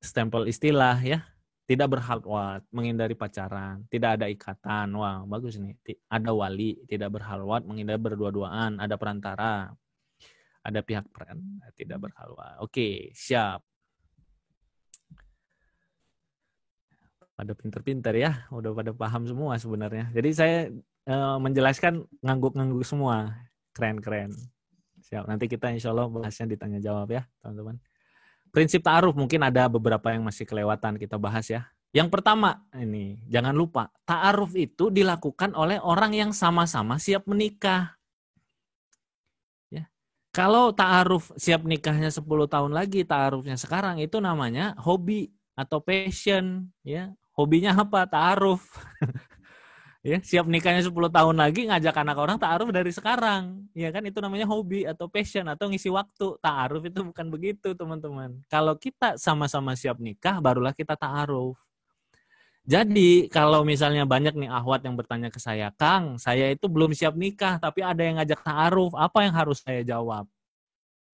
stempel istilah ya. Tidak berhalwat, menghindari pacaran, tidak ada ikatan. Wah, bagus nih. Ada wali, tidak berhalwat, menghindari berdua-duaan, ada perantara. Ada pihak tidak berhalwat. Oke, siap. Pada pinter-pinter ya, udah pada paham semua sebenarnya. Jadi saya menjelaskan ngangguk-ngangguk semua, keren-keren. Siap, nanti kita insya Allah bahasnya ditanya jawab ya, teman-teman. Prinsip ta'aruf mungkin ada beberapa yang masih kelewatan kita bahas ya. Yang pertama, ini jangan lupa, ta'aruf itu dilakukan oleh orang yang sama-sama siap menikah. Ya. Kalau ta'aruf siap nikahnya 10 tahun lagi, ta'arufnya sekarang itu namanya hobi atau passion, ya. Hobinya apa? Ta'aruf. Ya, siap nikahnya 10 tahun lagi ngajak anak orang ta'aruf dari sekarang. Ya kan, itu namanya hobi atau passion atau ngisi waktu. Ta'aruf itu bukan begitu, teman-teman. Kalau kita sama-sama siap nikah, barulah kita ta'aruf. Jadi, kalau misalnya banyak nih akhwat yang bertanya ke saya, Kang, saya itu belum siap nikah, tapi ada yang ngajak ta'aruf, apa yang harus saya jawab?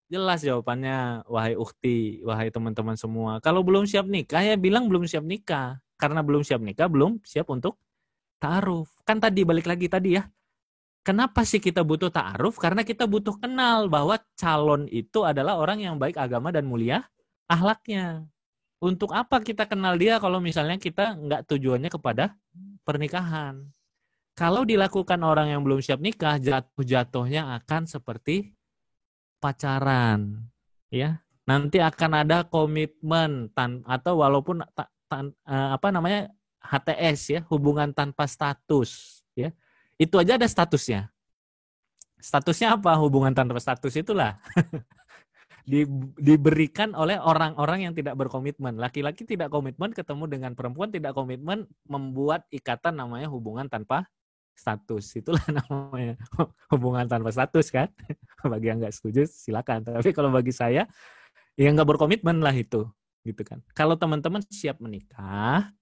Jelas jawabannya, wahai ukhti, wahai teman-teman semua. Kalau belum siap nikah, ya bilang belum siap nikah. Karena belum siap nikah, belum siap untuk ta'aruf. Kan tadi, balik lagi tadi ya. Kenapa sih kita butuh ta'aruf? Karena kita butuh kenal bahwa calon itu adalah orang yang baik agama dan mulia akhlaknya. Untuk apa kita kenal dia kalau misalnya kita nggak tujuannya kepada pernikahan? Kalau dilakukan orang yang belum siap nikah, jatuh-jatuhnya akan seperti pacaran, ya. Nanti akan ada komitmen atau walaupun HTS ya, hubungan tanpa status, ya. Itu aja ada statusnya. Statusnya apa? Hubungan tanpa status itulah diberikan oleh orang-orang yang tidak berkomitmen. Laki-laki tidak komitmen ketemu dengan perempuan tidak komitmen, membuat ikatan namanya hubungan tanpa status. Itulah namanya hubungan tanpa status kan. Bagi yang nggak setuju silakan. Tapi kalau bagi saya ya nggak berkomitmen lah itu, gitu kan. Kalau teman-teman siap menikah,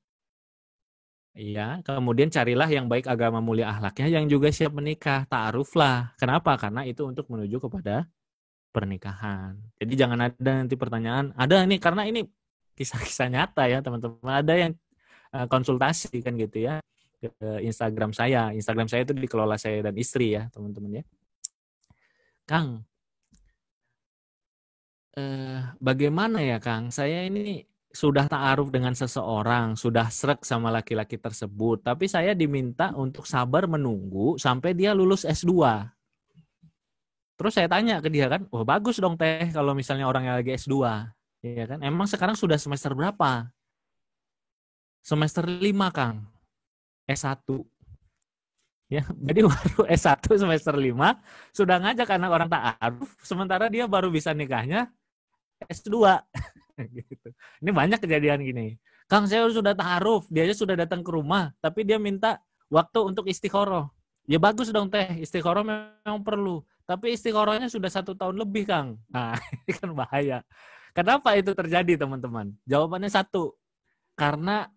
iya, kemudian carilah yang baik agama mulia akhlaknya yang juga siap menikah, ta'aruflah. Kenapa? Karena itu untuk menuju kepada pernikahan. Jadi jangan ada nanti pertanyaan, ada nih karena ini kisah-kisah nyata ya teman-teman. Ada yang konsultasi kan gitu ya ke Instagram saya. Instagram saya itu dikelola saya dan istri ya teman-teman ya. Kang, bagaimana ya Kang? Saya ini sudah ta'aruf dengan seseorang, sudah srek sama laki-laki tersebut, tapi saya diminta untuk sabar menunggu sampai dia lulus S2. Terus saya tanya ke dia kan, oh bagus dong teh kalau misalnya orang yang lagi S2. Ya kan? Emang sekarang sudah semester berapa? Semester 5 Kang. S1. Ya, jadi baru S1 semester 5 sudah ngajak anak orang ta'aruf, sementara dia baru bisa nikahnya S2. Gitu. Ini banyak kejadian gini. Kang, saya sudah ta'aruf, dia aja sudah datang ke rumah, tapi dia minta waktu untuk istikharah. Ya bagus dong teh, istikharah memang perlu. Tapi istikharahnya sudah 1 tahun lebih, Kang. Nah, ini kan bahaya. Kenapa itu terjadi, teman-teman? Jawabannya satu, karena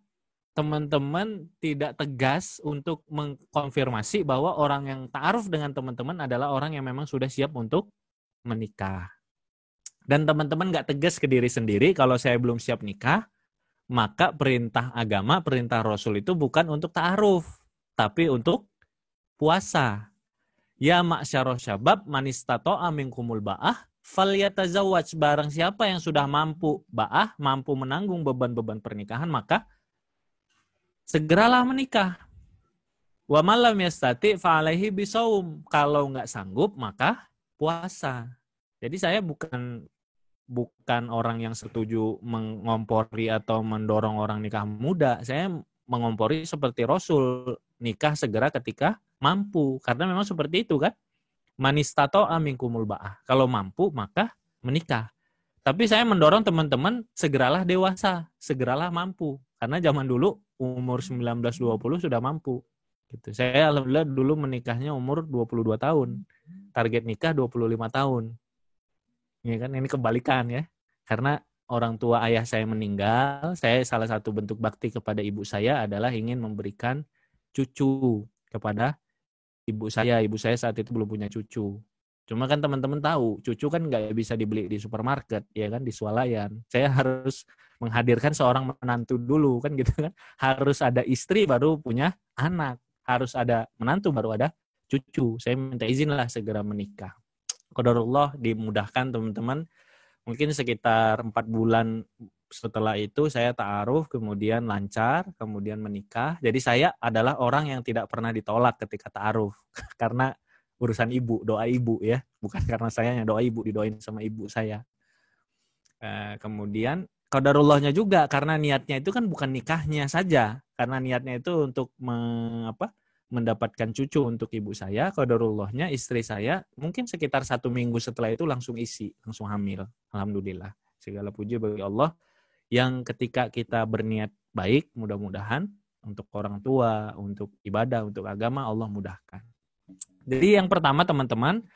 teman-teman tidak tegas untuk mengkonfirmasi bahwa orang yang ta'aruf dengan teman-teman adalah orang yang memang sudah siap untuk menikah. Dan teman-teman nggak tegas ke diri sendiri, kalau saya belum siap nikah, maka perintah agama, perintah Rasul itu bukan untuk ta'aruf, tapi untuk puasa. Ya ma'syarah syabab manistato'a minkumul ba'ah falyatazawwaj. Barang siapa yang sudah mampu ba'ah, mampu menanggung beban-beban pernikahan, maka segeralah menikah. Wa man lam yastati fa'alaihi bisawm. Kalau nggak sanggup, maka puasa. Jadi saya bukan orang yang setuju mengompori atau mendorong orang nikah muda. Saya mengompori seperti Rasul, nikah segera ketika mampu. Karena memang seperti itu kan. Manistato aminkumul ba'ah. Kalau mampu maka menikah. Tapi saya mendorong teman-teman segeralah dewasa, segeralah mampu. Karena zaman dulu umur 19-20 sudah mampu. Gitu. Saya alhamdulillah dulu menikahnya umur 22 tahun. Target nikah 25 tahun. Ya kan, ini kebalikan ya. Karena orang tua ayah saya meninggal, saya salah satu bentuk bakti kepada ibu saya adalah ingin memberikan cucu kepada ibu saya. Ibu saya saat itu belum punya cucu. Cuma kan teman-teman tahu, cucu kan nggak bisa dibeli di supermarket, ya kan, di swalayan. Saya harus menghadirkan seorang menantu dulu, kan gitu kan. Harus ada istri baru punya anak. Harus ada menantu baru ada cucu. Saya minta izin lah segera menikah. Qadarullah dimudahkan teman-teman. Mungkin sekitar 4 bulan setelah itu saya ta'aruf, kemudian lancar, kemudian menikah. Jadi saya adalah orang yang tidak pernah ditolak ketika ta'aruf. Karena urusan ibu, doa ibu ya. Bukan karena saya yang doa ibu, didoain sama ibu saya. Kemudian qadarullahnya juga, karena niatnya itu kan bukan nikahnya saja. Karena niatnya itu untuk mendapatkan cucu untuk ibu saya. Qadarullahnya istri saya mungkin sekitar 1 minggu setelah itu langsung langsung hamil. Alhamdulillah. Segala puji bagi Allah yang ketika kita berniat baik, mudah-mudahan untuk orang tua, untuk ibadah, untuk agama, Allah mudahkan. Jadi yang pertama teman-teman,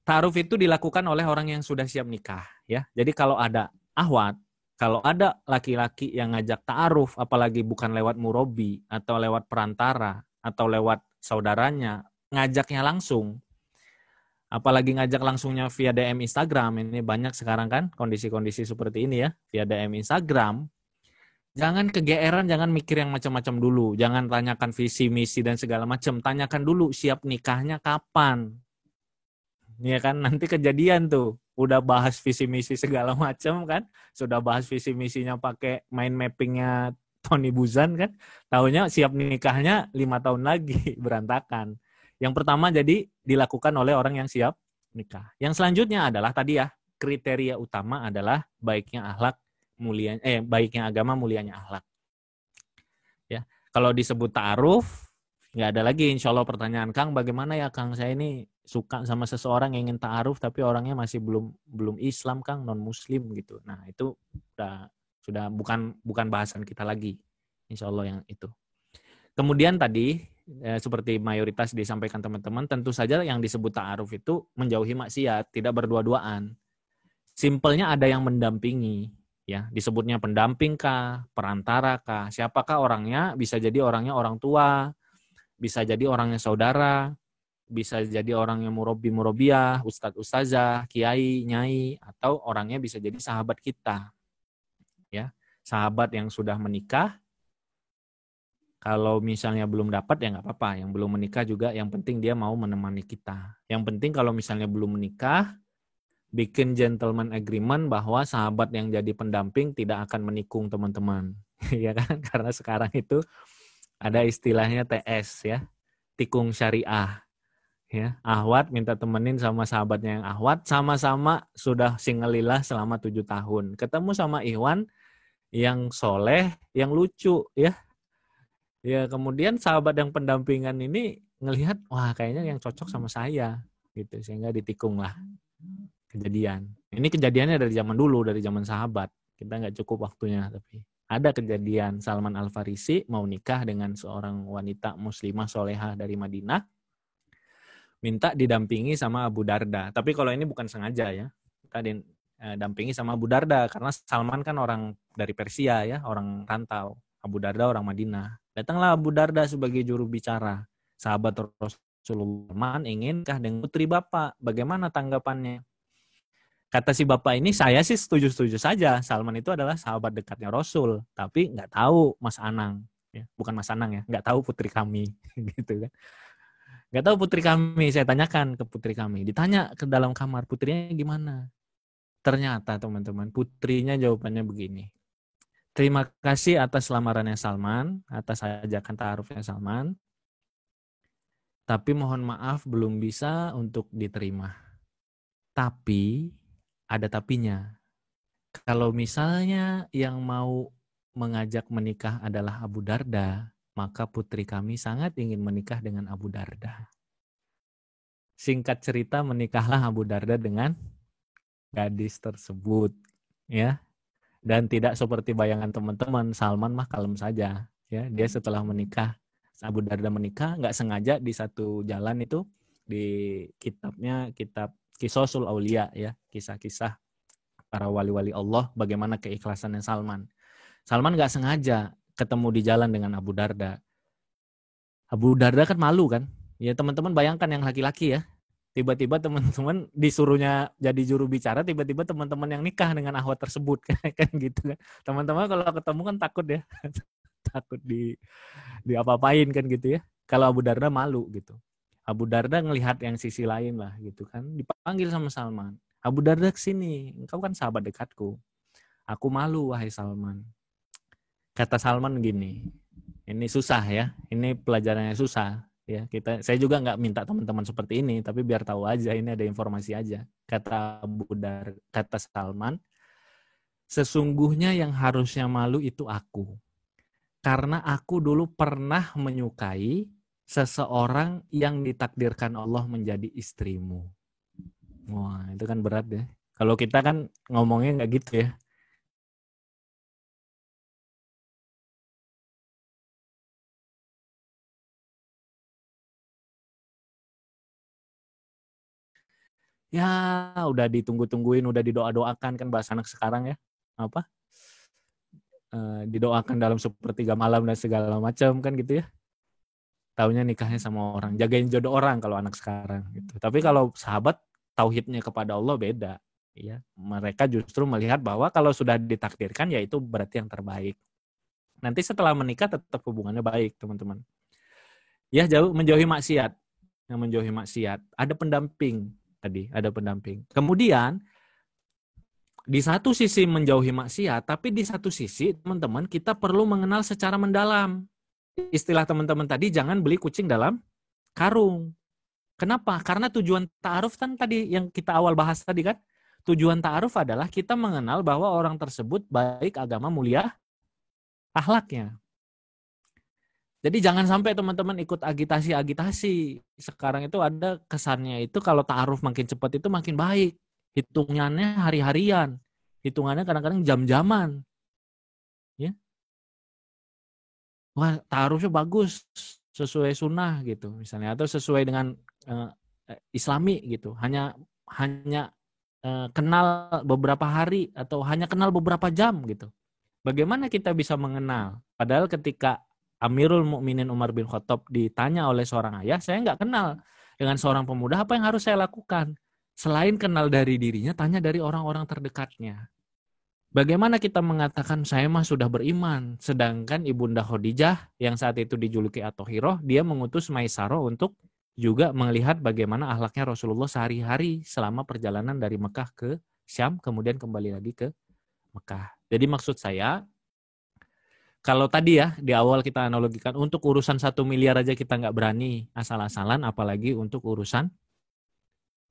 ta'aruf itu dilakukan oleh orang yang sudah siap nikah. Ya. Jadi kalau ada ahwat, kalau ada laki-laki yang ngajak ta'aruf, apalagi bukan lewat murabi atau lewat perantara, atau lewat saudaranya, ngajaknya langsung. Apalagi ngajak langsungnya via DM Instagram. Ini banyak sekarang kan kondisi-kondisi seperti ini ya, via DM Instagram. Jangan kegeeran, jangan mikir yang macam-macam dulu. Jangan tanyakan visi, misi, dan segala macam. Tanyakan dulu siap nikahnya kapan. Ya kan, nanti kejadian tuh. Udah bahas visi, misi, segala macam kan. Sudah bahas visi, misinya pakai mind mappingnya Tony Buzan kan, tahunya siap nikahnya 5 tahun lagi, berantakan. Yang pertama jadi dilakukan oleh orang yang siap nikah. Yang selanjutnya adalah tadi ya, kriteria utama adalah baiknya akhlak, baiknya agama, mulianya akhlak. Ya, kalau disebut ta'aruf, nggak ada lagi insya Allah pertanyaan, Kang, bagaimana ya Kang, saya ini suka sama seseorang yang ingin ta'aruf tapi orangnya masih belum Islam, Kang, non Muslim gitu. Nah itu sudah bukan bahasan kita lagi, insya Allah yang itu. Kemudian tadi seperti mayoritas disampaikan teman-teman, tentu saja yang disebut ta'aruf itu menjauhi maksiat, tidak berdua-duaan. Simpelnya ada yang mendampingi. Ya, disebutnya pendamping kah, perantara kah, siapakah orangnya? Bisa jadi orangnya orang tua, bisa jadi orangnya saudara, bisa jadi orangnya murabbi-murabbiyah, ustadz ustazah, kiai, nyai, atau orangnya bisa jadi sahabat kita. Ya, sahabat yang sudah menikah. Kalau misalnya belum dapat ya nggak apa-apa, yang belum menikah juga yang penting dia mau menemani kita. Yang penting kalau misalnya belum menikah, bikin gentleman agreement bahwa sahabat yang jadi pendamping tidak akan menikung teman-teman, ya kan? Karena sekarang itu ada istilahnya TS ya, tikung syariah. Ya, ahwat minta temenin sama sahabatnya yang ahwat, sama-sama sudah singelillah selama 7 tahun. Ketemu sama Ikhwan yang soleh, yang lucu ya. Ya kemudian sahabat yang pendampingan ini ngelihat, wah kayaknya yang cocok sama saya gitu, sehingga ditikung lah. Kejadian. Ini kejadiannya dari zaman dulu, dari zaman sahabat. Kita nggak cukup waktunya, tapi ada kejadian Salman Al-Farisi mau nikah dengan seorang wanita muslimah solehah dari Madinah, minta didampingi sama Abu Darda. Tapi kalau ini bukan sengaja ya, kita didampingi sama Abu Darda karena Salman kan orang dari Persia ya, orang rantau. Abu Darda orang Madinah. Datanglah Abu Darda sebagai juru bicara. Sahabat Rasulullah ingin nikah dengan putri bapak. Bagaimana tanggapannya? Kata si bapak ini, saya sih setuju-setuju saja. Salman itu adalah sahabat dekatnya Rasul, tapi nggak tahu Mas Anang, ya, bukan Mas Anang ya, nggak tahu putri kami, gitu kan? Nggak tahu putri kami. Saya tanyakan ke putri kami. Ditanya ke dalam kamar, putrinya gimana? Ternyata teman-teman, putrinya jawabannya begini. Terima kasih atas lamarannya Salman, atas ajakan ta'arufnya Salman. Tapi mohon maaf belum bisa untuk diterima. Tapi ada tapinya. Kalau misalnya yang mau mengajak menikah adalah Abu Darda, maka putri kami sangat ingin menikah dengan Abu Darda. Singkat cerita, menikahlah Abu Darda dengan gadis tersebut, ya. Dan tidak seperti bayangan teman-teman, Salman mah kalem saja, ya. Dia setelah menikah, Abu Darda menikah, nggak sengaja di satu jalan itu di kitabnya, kitab Qisasul Aulia ya, kisah-kisah para wali-wali Allah, bagaimana keikhlasannya Salman. Salman nggak sengaja ketemu di jalan dengan Abu Darda. Abu Darda kan malu kan? Ya teman-teman bayangkan yang laki-laki ya. Tiba-tiba teman-teman disuruhnya jadi juru bicara, tiba-tiba teman-teman yang nikah dengan ahwat tersebut kan gitu kan. Teman-teman kalau ketemu kan takut ya. Takut di apa-apain kan gitu ya. Kalau Abu Darda malu gitu. Abu Darda ngelihat yang sisi lain lah gitu kan. Dipanggil sama Salman. Abu Darda kesini, engkau kan sahabat dekatku. Aku malu wahai Salman. Kata Salman gini, ini susah ya, ini pelajarannya susah. Ya, saya juga nggak minta teman-teman seperti ini, tapi biar tahu aja, ini ada informasi aja. Kata kata Salman, sesungguhnya yang harusnya malu itu aku. Karena aku dulu pernah menyukai seseorang yang ditakdirkan Allah menjadi istrimu. Wah, itu kan berat ya. Kalau kita kan ngomongnya nggak gitu ya. Ya, udah ditunggu-tungguin, udah didoa-doakan kan bahasa anak sekarang ya. Apa? Didoakan dalam sepertiga malam dan segala macam kan gitu ya. Taunya nikahnya sama orang, jagain jodoh orang kalau anak sekarang gitu. Tapi kalau sahabat tauhidnya kepada Allah beda, ya. Mereka justru melihat bahwa kalau sudah ditakdirkan ya itu berarti yang terbaik. Nanti setelah menikah tetap hubungannya baik, teman-teman. Ya, menjauhi maksiat. Yang menjauhi maksiat, ada pendamping tadi, ada pendamping. Kemudian di satu sisi menjauhi maksiat, tapi di satu sisi teman-teman kita perlu mengenal secara mendalam. Istilah teman-teman tadi, jangan beli kucing dalam karung. Kenapa? Karena tujuan ta'aruf kan tadi yang kita awal bahas tadi kan. Tujuan ta'aruf adalah kita mengenal bahwa orang tersebut baik agama, mulia akhlaknya. Jadi jangan sampai teman-teman ikut agitasi-agitasi. Sekarang itu ada kesannya itu kalau ta'aruf makin cepat itu makin baik. Hitungannya hari-harian. Hitungannya kadang-kadang jam-jaman. Ya. Wah, ta'arufnya bagus, sesuai sunnah gitu misalnya, atau sesuai dengan Islami gitu. Hanya kenal beberapa hari atau hanya kenal beberapa jam gitu. Bagaimana kita bisa mengenal? Padahal ketika Amirul Mukminin Umar bin Khattab ditanya oleh seorang ayah, saya nggak kenal dengan seorang pemuda, apa yang harus saya lakukan? Selain kenal dari dirinya, tanya dari orang-orang terdekatnya. Bagaimana kita mengatakan saya mah sudah beriman, sedangkan Ibunda Khadijah yang saat itu dijuluki At-Thahirah, dia mengutus Maisarah untuk juga melihat bagaimana akhlaknya Rasulullah sehari-hari selama perjalanan dari Mekah ke Syam, kemudian kembali lagi ke Mekah. Jadi maksud saya, kalau tadi ya di awal kita analogikan untuk urusan 1 miliar aja kita nggak berani asal-asalan, apalagi untuk urusan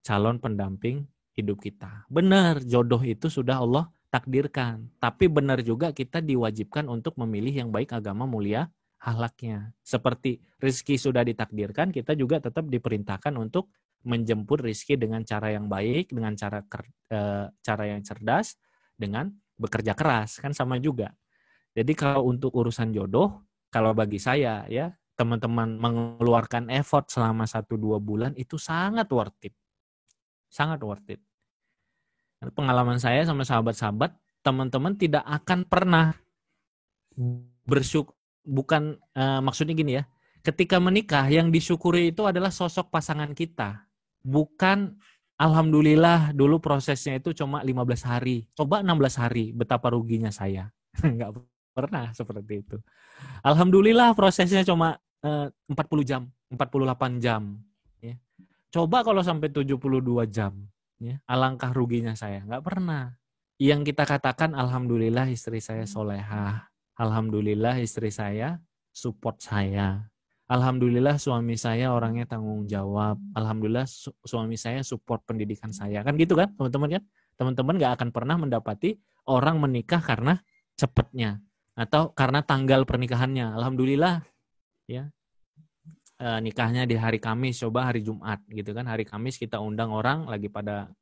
calon pendamping hidup kita. Benar, jodoh itu sudah Allah takdirkan. Tapi benar juga kita diwajibkan untuk memilih yang baik agama, mulia akhlaknya. Seperti rezeki sudah ditakdirkan, kita juga tetap diperintahkan untuk menjemput rezeki dengan cara yang baik, dengan cara yang cerdas, dengan bekerja keras, kan sama juga. Jadi kalau untuk urusan jodoh, kalau bagi saya ya, teman-teman mengeluarkan effort selama 1-2 bulan itu sangat worth it. Sangat worth it. Pengalaman saya sama sahabat-sahabat, teman-teman tidak akan pernah bersyukur, bukan maksudnya gini ya, ketika menikah yang disyukuri itu adalah sosok pasangan kita. Bukan alhamdulillah dulu prosesnya itu cuma 15 hari, coba 16 hari, betapa ruginya saya. Enggak pernah seperti itu. Alhamdulillah prosesnya cuma 40 jam, 48 jam. Ya. Coba kalau sampai 72 jam. Ya, alangkah ruginya saya. Nggak pernah. Yang kita katakan, alhamdulillah istri saya solehah. Alhamdulillah istri saya support saya. Alhamdulillah suami saya orangnya tanggung jawab. Alhamdulillah suami saya support pendidikan saya. Kan gitu kan teman-teman kan? Teman-teman nggak akan pernah mendapati orang menikah karena cepatnya. Atau karena tanggal pernikahannya. Alhamdulillah ya. Nikahnya di hari Kamis, coba hari Jumat gitu kan. Hari Kamis kita undang orang lagi pada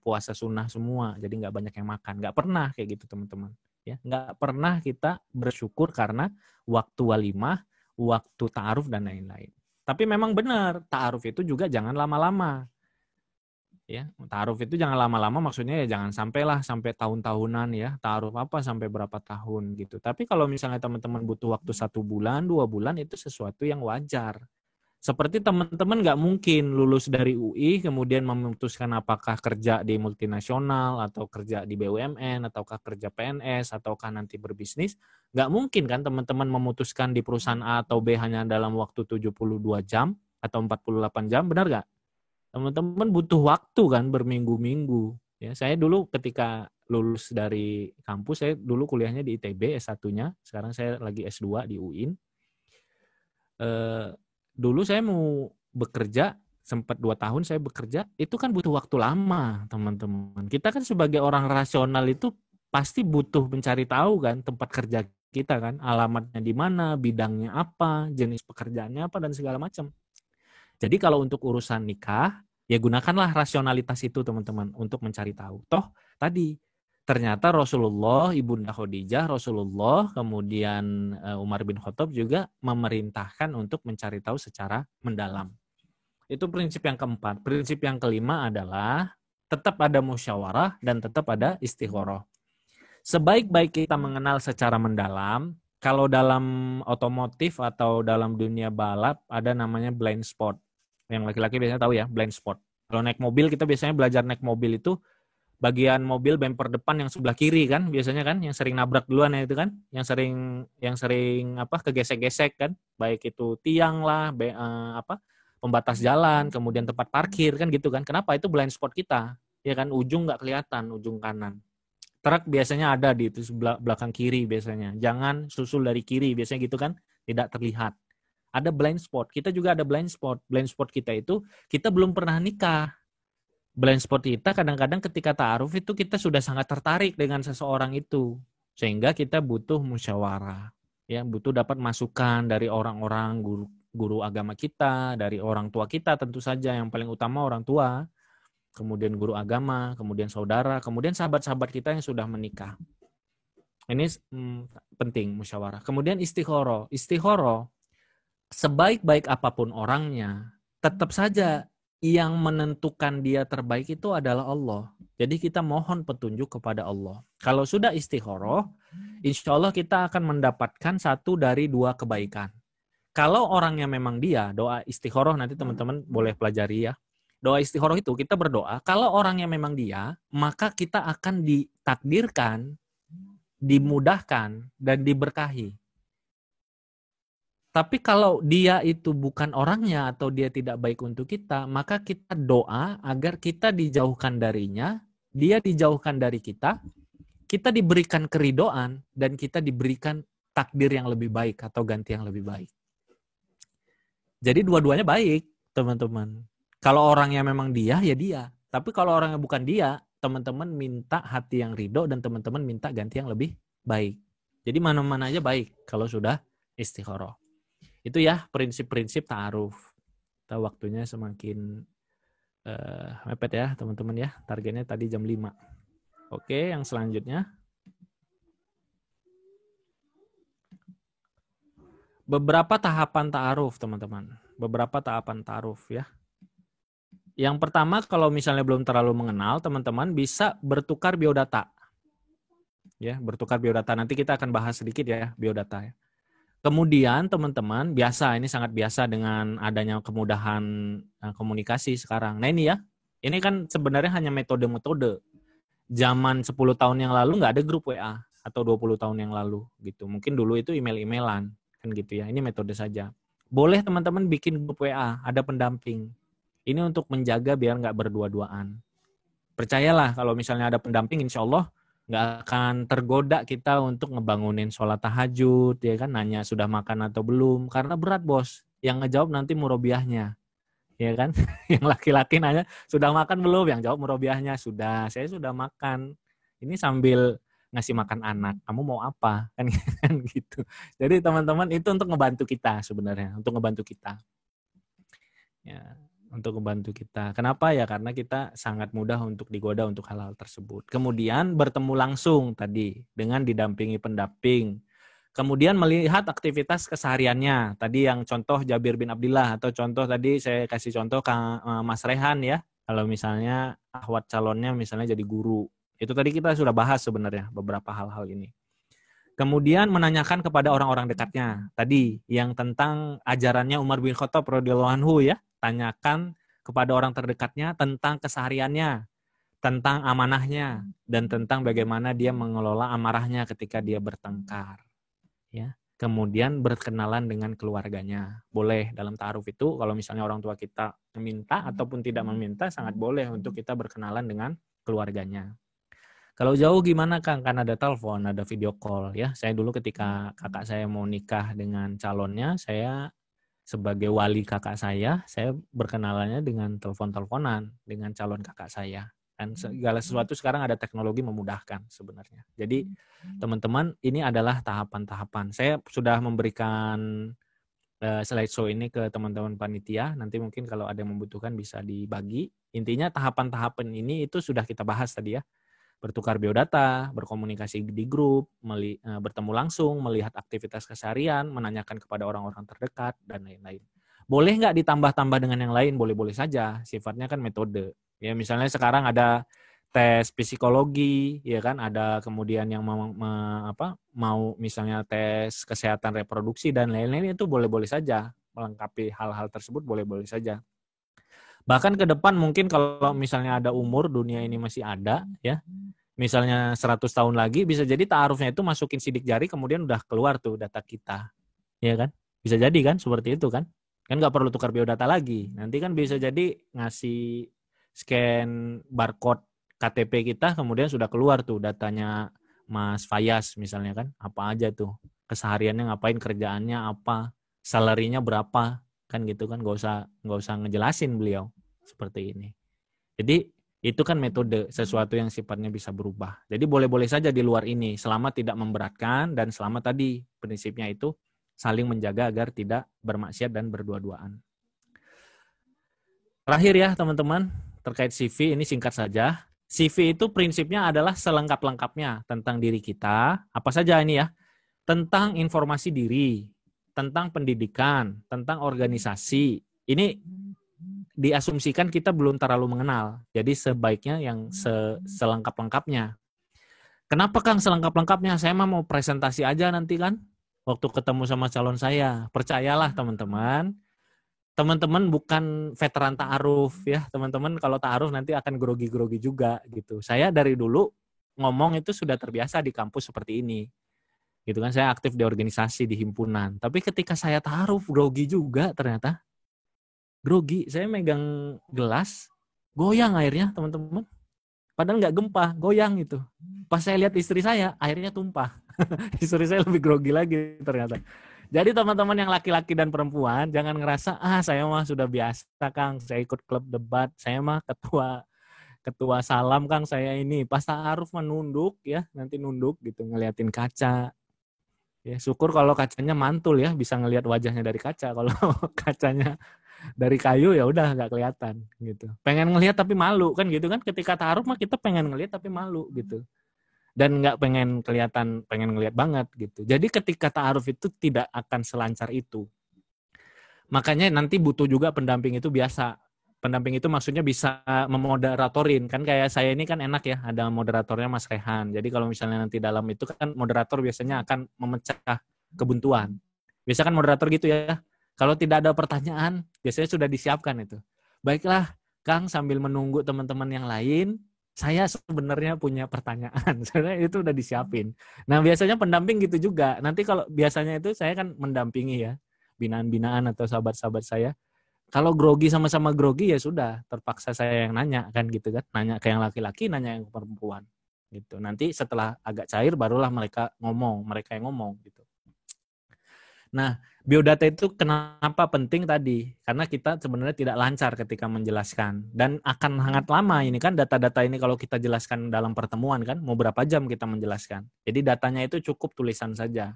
puasa sunnah semua, jadi nggak banyak yang makan. Nggak pernah kayak gitu teman-teman. Ya, nggak pernah kita bersyukur karena waktu walimah, waktu ta'aruf dan lain-lain. Tapi memang benar, ta'aruf itu juga jangan lama-lama. Ya, ta'aruf itu jangan lama-lama, maksudnya ya jangan sampai tahun-tahunan ya. Ta'aruf apa sampai berapa tahun gitu. Tapi kalau misalnya teman-teman butuh waktu 1 bulan, 2 bulan itu sesuatu yang wajar. Seperti teman-teman nggak mungkin lulus dari UI kemudian memutuskan apakah kerja di multinasional atau kerja di BUMN ataukah kerja PNS ataukah nanti berbisnis. Nggak mungkin kan teman-teman memutuskan di perusahaan A atau B hanya dalam waktu 72 jam atau 48 jam, benar nggak? Teman-teman butuh waktu kan berminggu-minggu. Ya, saya dulu ketika lulus dari kampus, saya dulu kuliahnya di ITB S1-nya, sekarang saya lagi S2 di UIN. Dulu saya mau bekerja, sempat 2 tahun saya bekerja, itu kan butuh waktu lama, teman-teman. Kita kan sebagai orang rasional itu pasti butuh mencari tahu kan tempat kerja kita kan, alamatnya di mana, bidangnya apa, jenis pekerjaannya apa, dan segala macam. Jadi kalau untuk urusan nikah, ya gunakanlah rasionalitas itu teman-teman untuk mencari tahu. Toh tadi ternyata Rasulullah, Ibunda Khadijah, Rasulullah, kemudian Umar bin Khattab juga memerintahkan untuk mencari tahu secara mendalam. Itu prinsip yang keempat. Prinsip yang kelima adalah tetap ada musyawarah dan tetap ada istikharah. Sebaik-baik kita mengenal secara mendalam, kalau dalam otomotif atau dalam dunia balap ada namanya blind spot. Yang laki-laki biasanya tahu ya, blind spot. Kalau naik mobil, kita biasanya belajar naik mobil itu bagian mobil bumper depan yang sebelah kiri kan biasanya kan yang sering nabrak duluan ya itu kan yang sering kegesek-gesek kan, baik itu tiang lah pembatas jalan, kemudian tempat parkir kan gitu kan. Kenapa? Itu blind spot kita ya kan, ujung nggak kelihatan, ujung kanan. Truk biasanya ada di itu sebelah belakang kiri biasanya, jangan susul dari kiri biasanya gitu kan, tidak terlihat. Ada blind spot. Kita juga ada blind spot. Blind spot kita itu kita belum pernah nikah. Blind spot kita kadang-kadang ketika ta'aruf itu kita sudah sangat tertarik dengan seseorang itu. Sehingga kita butuh musyawarah. Ya, butuh dapat masukan dari orang-orang guru agama kita, dari orang tua kita tentu saja, yang paling utama orang tua, kemudian guru agama, kemudian saudara, kemudian sahabat-sahabat kita yang sudah menikah. Ini penting musyawarah. Kemudian istikharah. Istikharah, sebaik-baik apapun orangnya, tetap saja yang menentukan dia terbaik itu adalah Allah. Jadi kita mohon petunjuk kepada Allah. Kalau sudah istikharah, insya Allah kita akan mendapatkan satu dari dua kebaikan. Kalau orangnya memang dia, doa istikharah nanti teman-teman boleh pelajari ya. Doa istikharah itu kita berdoa, kalau orangnya memang dia, maka kita akan ditakdirkan, dimudahkan, dan diberkahi. Tapi kalau dia itu bukan orangnya atau dia tidak baik untuk kita, maka kita doa agar kita dijauhkan darinya, dia dijauhkan dari kita diberikan keridoan, dan kita diberikan takdir yang lebih baik atau ganti yang lebih baik. Jadi dua-duanya baik, teman-teman. Kalau orangnya memang dia, ya dia. Tapi kalau orangnya bukan dia, teman-teman minta hati yang ridho dan teman-teman minta ganti yang lebih baik. Jadi mana-mana aja baik kalau sudah istikharah. Itu ya prinsip-prinsip ta'aruf. Kita waktunya semakin mepet ya teman-teman ya. Targetnya tadi jam 5. Oke, yang selanjutnya. Beberapa tahapan ta'aruf teman-teman. Beberapa tahapan ta'aruf ya. Yang pertama, kalau misalnya belum terlalu mengenal, teman-teman bisa bertukar biodata. Ya, bertukar biodata. Nanti kita akan bahas sedikit ya biodata ya. Kemudian teman-teman, biasa, ini sangat biasa dengan adanya kemudahan komunikasi sekarang. Nah ini ya, ini kan sebenarnya hanya metode-metode. Zaman 10 tahun yang lalu nggak ada grup WA, atau 20 tahun yang lalu gitu. Mungkin dulu itu email-emailan, kan gitu ya. Ini metode saja. Boleh teman-teman bikin grup WA, ada pendamping. Ini untuk menjaga biar nggak berdua-duaan. Percayalah kalau misalnya ada pendamping, insya Allah nggak akan tergoda kita untuk ngebangunin sholat tahajud, ya kan, nanya sudah makan atau belum, karena berat bos, yang ngejawab nanti murobiahnya, ya kan, yang laki-laki nanya sudah makan belum, yang jawab murobiahnya sudah, saya sudah makan, ini sambil ngasih makan anak, kamu mau apa, kan gitu. Jadi teman-teman itu untuk ngebantu kita sebenarnya, untuk ngebantu kita, ya. Untuk membantu kita. Kenapa ya? Karena kita sangat mudah untuk digoda untuk hal-hal tersebut. Kemudian bertemu langsung tadi dengan didampingi pendamping. Kemudian melihat aktivitas kesehariannya. Tadi yang contoh Jabir bin Abdillah atau contoh tadi saya kasih contoh Mas Rehan ya. Kalau misalnya ahwat calonnya misalnya jadi guru. Itu tadi kita sudah bahas sebenarnya beberapa hal-hal ini. Kemudian menanyakan kepada orang-orang dekatnya. Tadi yang tentang ajarannya Umar bin Khattab radhiyallahu anhu ya. Tanyakan kepada orang terdekatnya tentang kesehariannya, tentang amanahnya, dan tentang bagaimana dia mengelola amarahnya ketika dia bertengkar. Ya. Kemudian berkenalan dengan keluarganya. Boleh dalam ta'aruf itu, kalau misalnya orang tua kita meminta ataupun tidak meminta, sangat boleh untuk kita berkenalan dengan keluarganya. Kalau jauh gimana Kang? Kan ada telepon, ada video call. Ya, saya dulu ketika kakak saya mau nikah dengan calonnya, saya sebagai wali kakak saya berkenalannya dengan telepon-teleponan dengan calon kakak saya. Dan segala sesuatu sekarang ada teknologi memudahkan sebenarnya. Jadi teman-teman, ini adalah tahapan-tahapan. Saya sudah memberikan slideshow ini ke teman-teman panitia. Nanti mungkin kalau ada yang membutuhkan bisa dibagi. Intinya tahapan-tahapan ini itu sudah kita bahas tadi ya. Bertukar biodata, berkomunikasi di grup, bertemu langsung, melihat aktivitas keseharian, menanyakan kepada orang-orang terdekat, dan lain-lain. Boleh nggak ditambah-tambah dengan yang lain? Boleh-boleh saja. Sifatnya kan metode. Ya, misalnya sekarang ada tes psikologi, ya kan, ada kemudian yang mau misalnya tes kesehatan reproduksi dan lain-lain, itu boleh-boleh saja. Melengkapi hal-hal tersebut boleh-boleh saja. Bahkan ke depan mungkin kalau misalnya ada umur dunia ini masih ada ya. Misalnya 100 tahun lagi bisa jadi ta'arufnya itu masukin sidik jari kemudian udah keluar tuh data kita. Ya kan? Bisa jadi kan seperti itu kan? Kan nggak perlu tukar biodata lagi. Nanti kan bisa jadi ngasih scan barcode KTP kita kemudian sudah keluar tuh datanya Mas Fayas misalnya kan. Apa aja tuh. Kesehariannya ngapain, kerjaannya apa. salary-nya berapa, kan gitu kan, nggak usah ngejelasin beliau seperti ini. Jadi itu kan metode sesuatu yang sifatnya bisa berubah. Jadi boleh-boleh saja di luar ini selama tidak memberatkan dan selama tadi prinsipnya itu saling menjaga agar tidak bermaksiat dan berdua-duaan. Terakhir ya teman-teman, terkait CV ini singkat saja. CV itu prinsipnya adalah selengkap-lengkapnya tentang diri kita, apa saja ini ya, tentang informasi diri, tentang pendidikan, tentang organisasi. Ini diasumsikan kita belum terlalu mengenal. Jadi sebaiknya yang selengkap-lengkapnya. Kenapa Kang selengkap-lengkapnya? Saya mah mau presentasi aja nanti kan. Waktu ketemu sama calon saya. Percayalah teman-teman. Teman-teman bukan veteran ta'aruf ya. Teman-teman kalau ta'aruf nanti akan grogi-grogi juga gitu. Saya dari dulu ngomong itu sudah terbiasa di kampus seperti ini. Gitu kan, saya aktif di organisasi, di himpunan. Tapi ketika saya ta'aruf grogi juga ternyata. Grogi, saya megang gelas, goyang airnya teman-teman. Padahal nggak gempa, goyang itu. Pas saya lihat istri saya, airnya tumpah. Istri saya lebih grogi lagi ternyata. Jadi teman-teman yang laki-laki dan perempuan, jangan ngerasa, saya mah sudah biasa Kang, saya ikut klub debat, saya mah ketua salam Kang, saya ini. Pas ta'aruf menunduk ya, nanti nunduk gitu, ngeliatin kaca. Ya, syukur kalau kacanya mantul ya, bisa ngelihat wajahnya dari kaca. Kalau kacanya dari kayu ya udah nggak kelihatan gitu. Pengen ngelihat tapi malu kan gitu kan. Ketika ta'aruf mah kita pengen ngelihat tapi malu gitu. Dan nggak pengen kelihatan, pengen ngelihat banget gitu. Jadi ketika ta'aruf itu tidak akan selancar itu. Makanya nanti butuh juga pendamping itu biasa. Pendamping itu maksudnya bisa memoderatorin. Kan kayak saya ini kan enak ya, ada moderatornya Mas Rehan. Jadi kalau misalnya nanti dalam itu kan moderator biasanya akan memecah kebuntuan. Biasa kan moderator gitu ya. Kalau tidak ada pertanyaan, biasanya sudah disiapkan itu. Baiklah, Kang, sambil menunggu teman-teman yang lain, saya sebenarnya punya pertanyaan. Sebenarnya itu udah disiapin. Nah, biasanya pendamping gitu juga. Nanti kalau biasanya itu saya kan mendampingi ya, binaan-binaan atau sahabat-sahabat saya. Kalau grogi sama-sama grogi ya sudah, terpaksa saya yang nanya kan gitu kan. Nanya ke yang laki-laki, nanya yang perempuan. Gitu. Nanti setelah agak cair barulah mereka yang ngomong gitu. Nah, biodata itu kenapa penting tadi? Karena kita sebenarnya tidak lancar ketika menjelaskan. Dan akan sangat lama ini kan data-data ini kalau kita jelaskan dalam pertemuan kan, mau berapa jam kita menjelaskan. Jadi datanya itu cukup tulisan saja.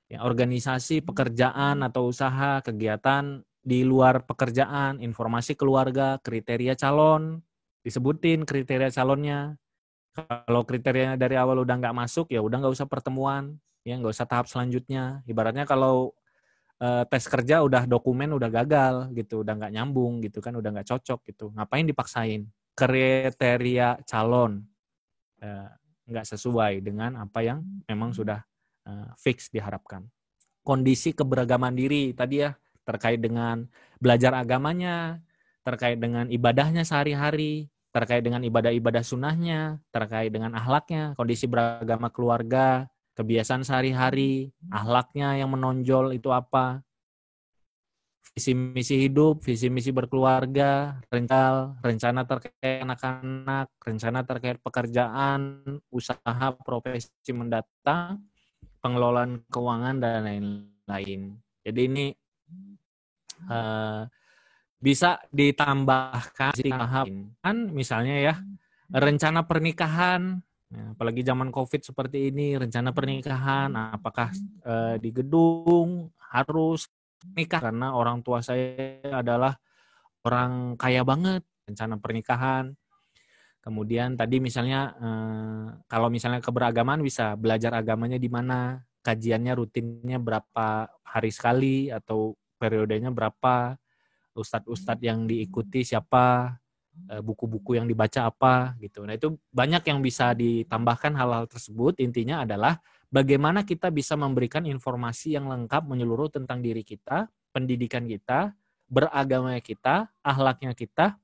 Ya, organisasi, pekerjaan atau usaha, kegiatan di luar pekerjaan, informasi keluarga, kriteria calon, disebutin kriteria calonnya. Kalau kriterianya dari awal udah nggak masuk, ya udah nggak usah pertemuan, ya nggak usah tahap selanjutnya. Ibaratnya kalau tes kerja udah dokumen udah gagal gitu, udah nggak nyambung gitu kan, udah nggak cocok gitu. Ngapain dipaksain? Kriteria calon nggak sesuai dengan apa yang memang sudah fix diharapkan. Kondisi keberagaman diri tadi ya, terkait dengan belajar agamanya, terkait dengan ibadahnya sehari-hari, terkait dengan ibadah-ibadah sunnahnya, terkait dengan akhlaknya, kondisi beragama keluarga, kebiasaan sehari-hari, akhlaknya yang menonjol itu apa, visi misi hidup, visi misi berkeluarga, rencana terkait anak-anak, rencana terkait pekerjaan, usaha, profesi mendatang, pengelolaan keuangan dan lain-lain. Jadi ini bisa ditambahkan kan misalnya ya rencana pernikahan, apalagi zaman COVID seperti ini, rencana pernikahan apakah di gedung harus nikah karena orang tua saya adalah orang kaya banget, rencana pernikahan. Kemudian tadi misalnya kalau misalnya keberagaman bisa belajar agamanya di mana, kajiannya rutinnya berapa hari sekali atau periodenya berapa, ustadz-ustadz yang diikuti siapa, buku-buku yang dibaca apa gitu. Nah itu banyak yang bisa ditambahkan hal-hal tersebut. Intinya adalah bagaimana kita bisa memberikan informasi yang lengkap menyeluruh tentang diri kita, pendidikan kita, beragamanya kita, akhlaknya kita,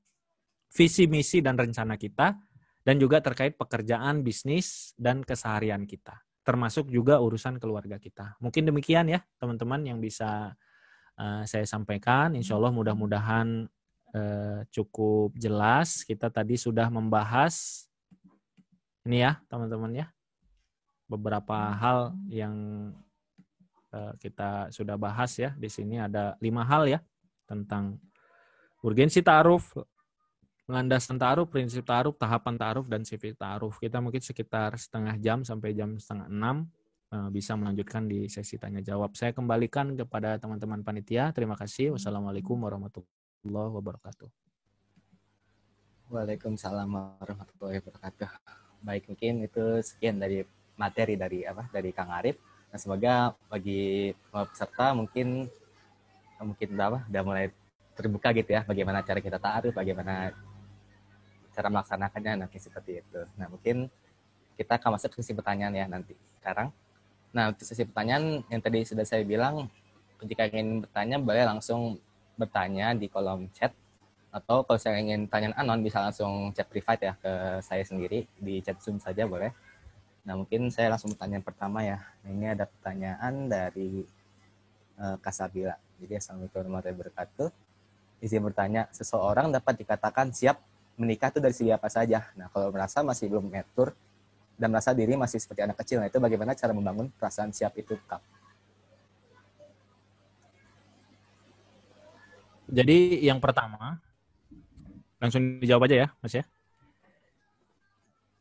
visi misi dan rencana kita, dan juga terkait pekerjaan, bisnis, dan keseharian kita. Termasuk juga urusan keluarga kita. Mungkin demikian ya teman-teman yang bisa saya sampaikan. Insya Allah mudah-mudahan cukup jelas. Kita tadi sudah membahas ini ya teman-teman ya, beberapa hal yang kita sudah bahas ya. Di sini ada 5 hal ya tentang urgensi ta'aruf, landasan ta'aruf, prinsip ta'aruf, tahapan ta'aruf, dan sifat ta'aruf. Kita mungkin sekitar setengah jam sampai jam setengah 6 bisa melanjutkan di sesi tanya jawab. Saya kembalikan kepada teman-teman panitia. Terima kasih. Wassalamualaikum warahmatullahi wabarakatuh. Waalaikumsalam warahmatullahi wabarakatuh. Baik, mungkin itu sekian dari materi dari Kang Arif. Nah, semoga bagi peserta mungkin udah mulai terbuka gitu ya, bagaimana cara kita ta'aruf, bagaimana cara melaksanakannya nanti seperti itu. Nah, mungkin kita akan masuk ke sesi pertanyaan ya nanti sekarang. Nah, untuk sesi pertanyaan yang tadi sudah saya bilang, jika ingin bertanya boleh langsung bertanya di kolom chat, atau kalau saya ingin tanya anon bisa langsung chat private ya ke saya sendiri, di chat Zoom saja boleh. Nah, mungkin saya langsung pertanyaan pertama ya. Nah, ini ada pertanyaan dari Kasabila. Jadi, Assalamualaikum warahmatullahi wabarakatuh. Izin bertanya, seseorang dapat dikatakan siap menikah itu dari segi apa saja? Nah, kalau merasa masih belum mature dan merasa diri masih seperti anak kecil, nah itu bagaimana cara membangun perasaan siap itu, Kak? Jadi yang pertama, langsung dijawab aja ya, Mas ya.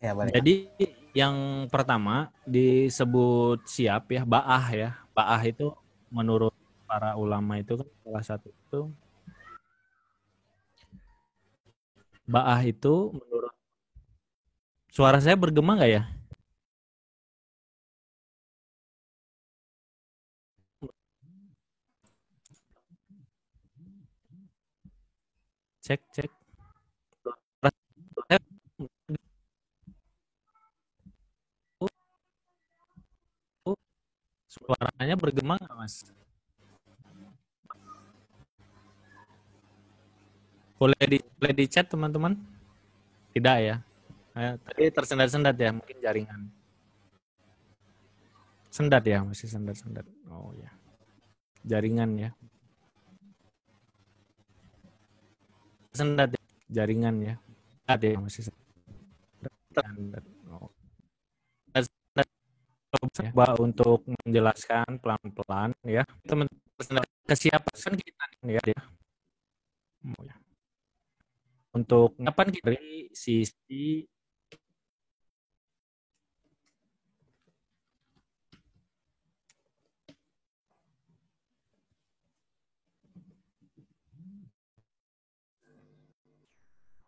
Ya, boleh. Jadi yang pertama disebut siap ya, ba'ah ya. Ba'ah itu menurut para ulama itu kan salah satu itu, ba'ah itu menurut, suara saya bergema nggak ya? Cek. Suaranya bergema nggak, Mas? Boleh di chat teman-teman? Tidak ya? Tadi tersendat-sendat ya, mungkin jaringan. Sendat ya, masih sendat-sendat. Oh ya, jaringan ya. Sendat ya, jaringan ya. Sendat ya, masih sendat. Oh. Coba untuk menjelaskan pelan-pelan ya, teman-teman, kesiapan kita ya. Oh, ya. Untuk kapan kita dari sisi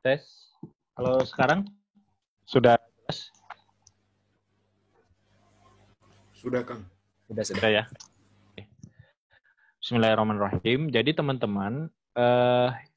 tes. Kalau sekarang sudah jelas? Sudah, Kang. Sudah ya. Bismillahirrahmanirrahim. Jadi teman-teman,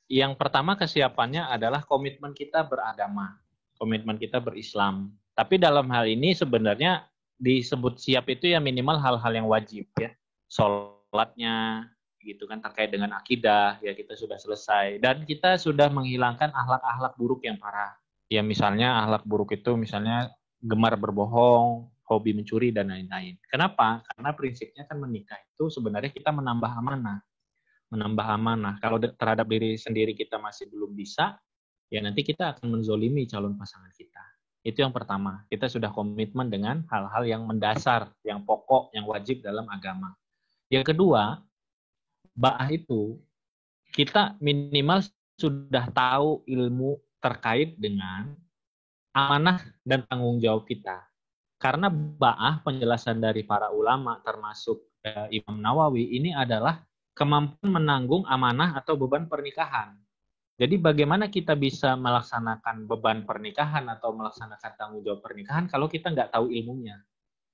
yang pertama kesiapannya adalah komitmen kita beragama, komitmen kita berislam. Tapi dalam hal ini sebenarnya disebut siap itu ya minimal hal-hal yang wajib ya. Sholatnya gitu kan, terkait dengan akidah ya kita sudah selesai, dan kita sudah menghilangkan akhlak-akhlak buruk yang parah. Ya misalnya akhlak buruk itu misalnya gemar berbohong, hobi mencuri, dan lain-lain. Kenapa? Karena prinsipnya kan menikah itu sebenarnya kita menambah amanah. Kalau terhadap diri sendiri kita masih belum bisa, ya nanti kita akan menzolimi calon pasangan kita. Itu yang pertama. Kita sudah komitmen dengan hal-hal yang mendasar, yang pokok, yang wajib dalam agama. Yang kedua, ba'ah itu kita minimal sudah tahu ilmu terkait dengan amanah dan tanggung jawab kita. Karena ba'ah, penjelasan dari para ulama termasuk Imam Nawawi, ini adalah kemampuan menanggung amanah atau beban pernikahan. Jadi bagaimana kita bisa melaksanakan beban pernikahan atau melaksanakan tanggung jawab pernikahan kalau kita nggak tahu ilmunya.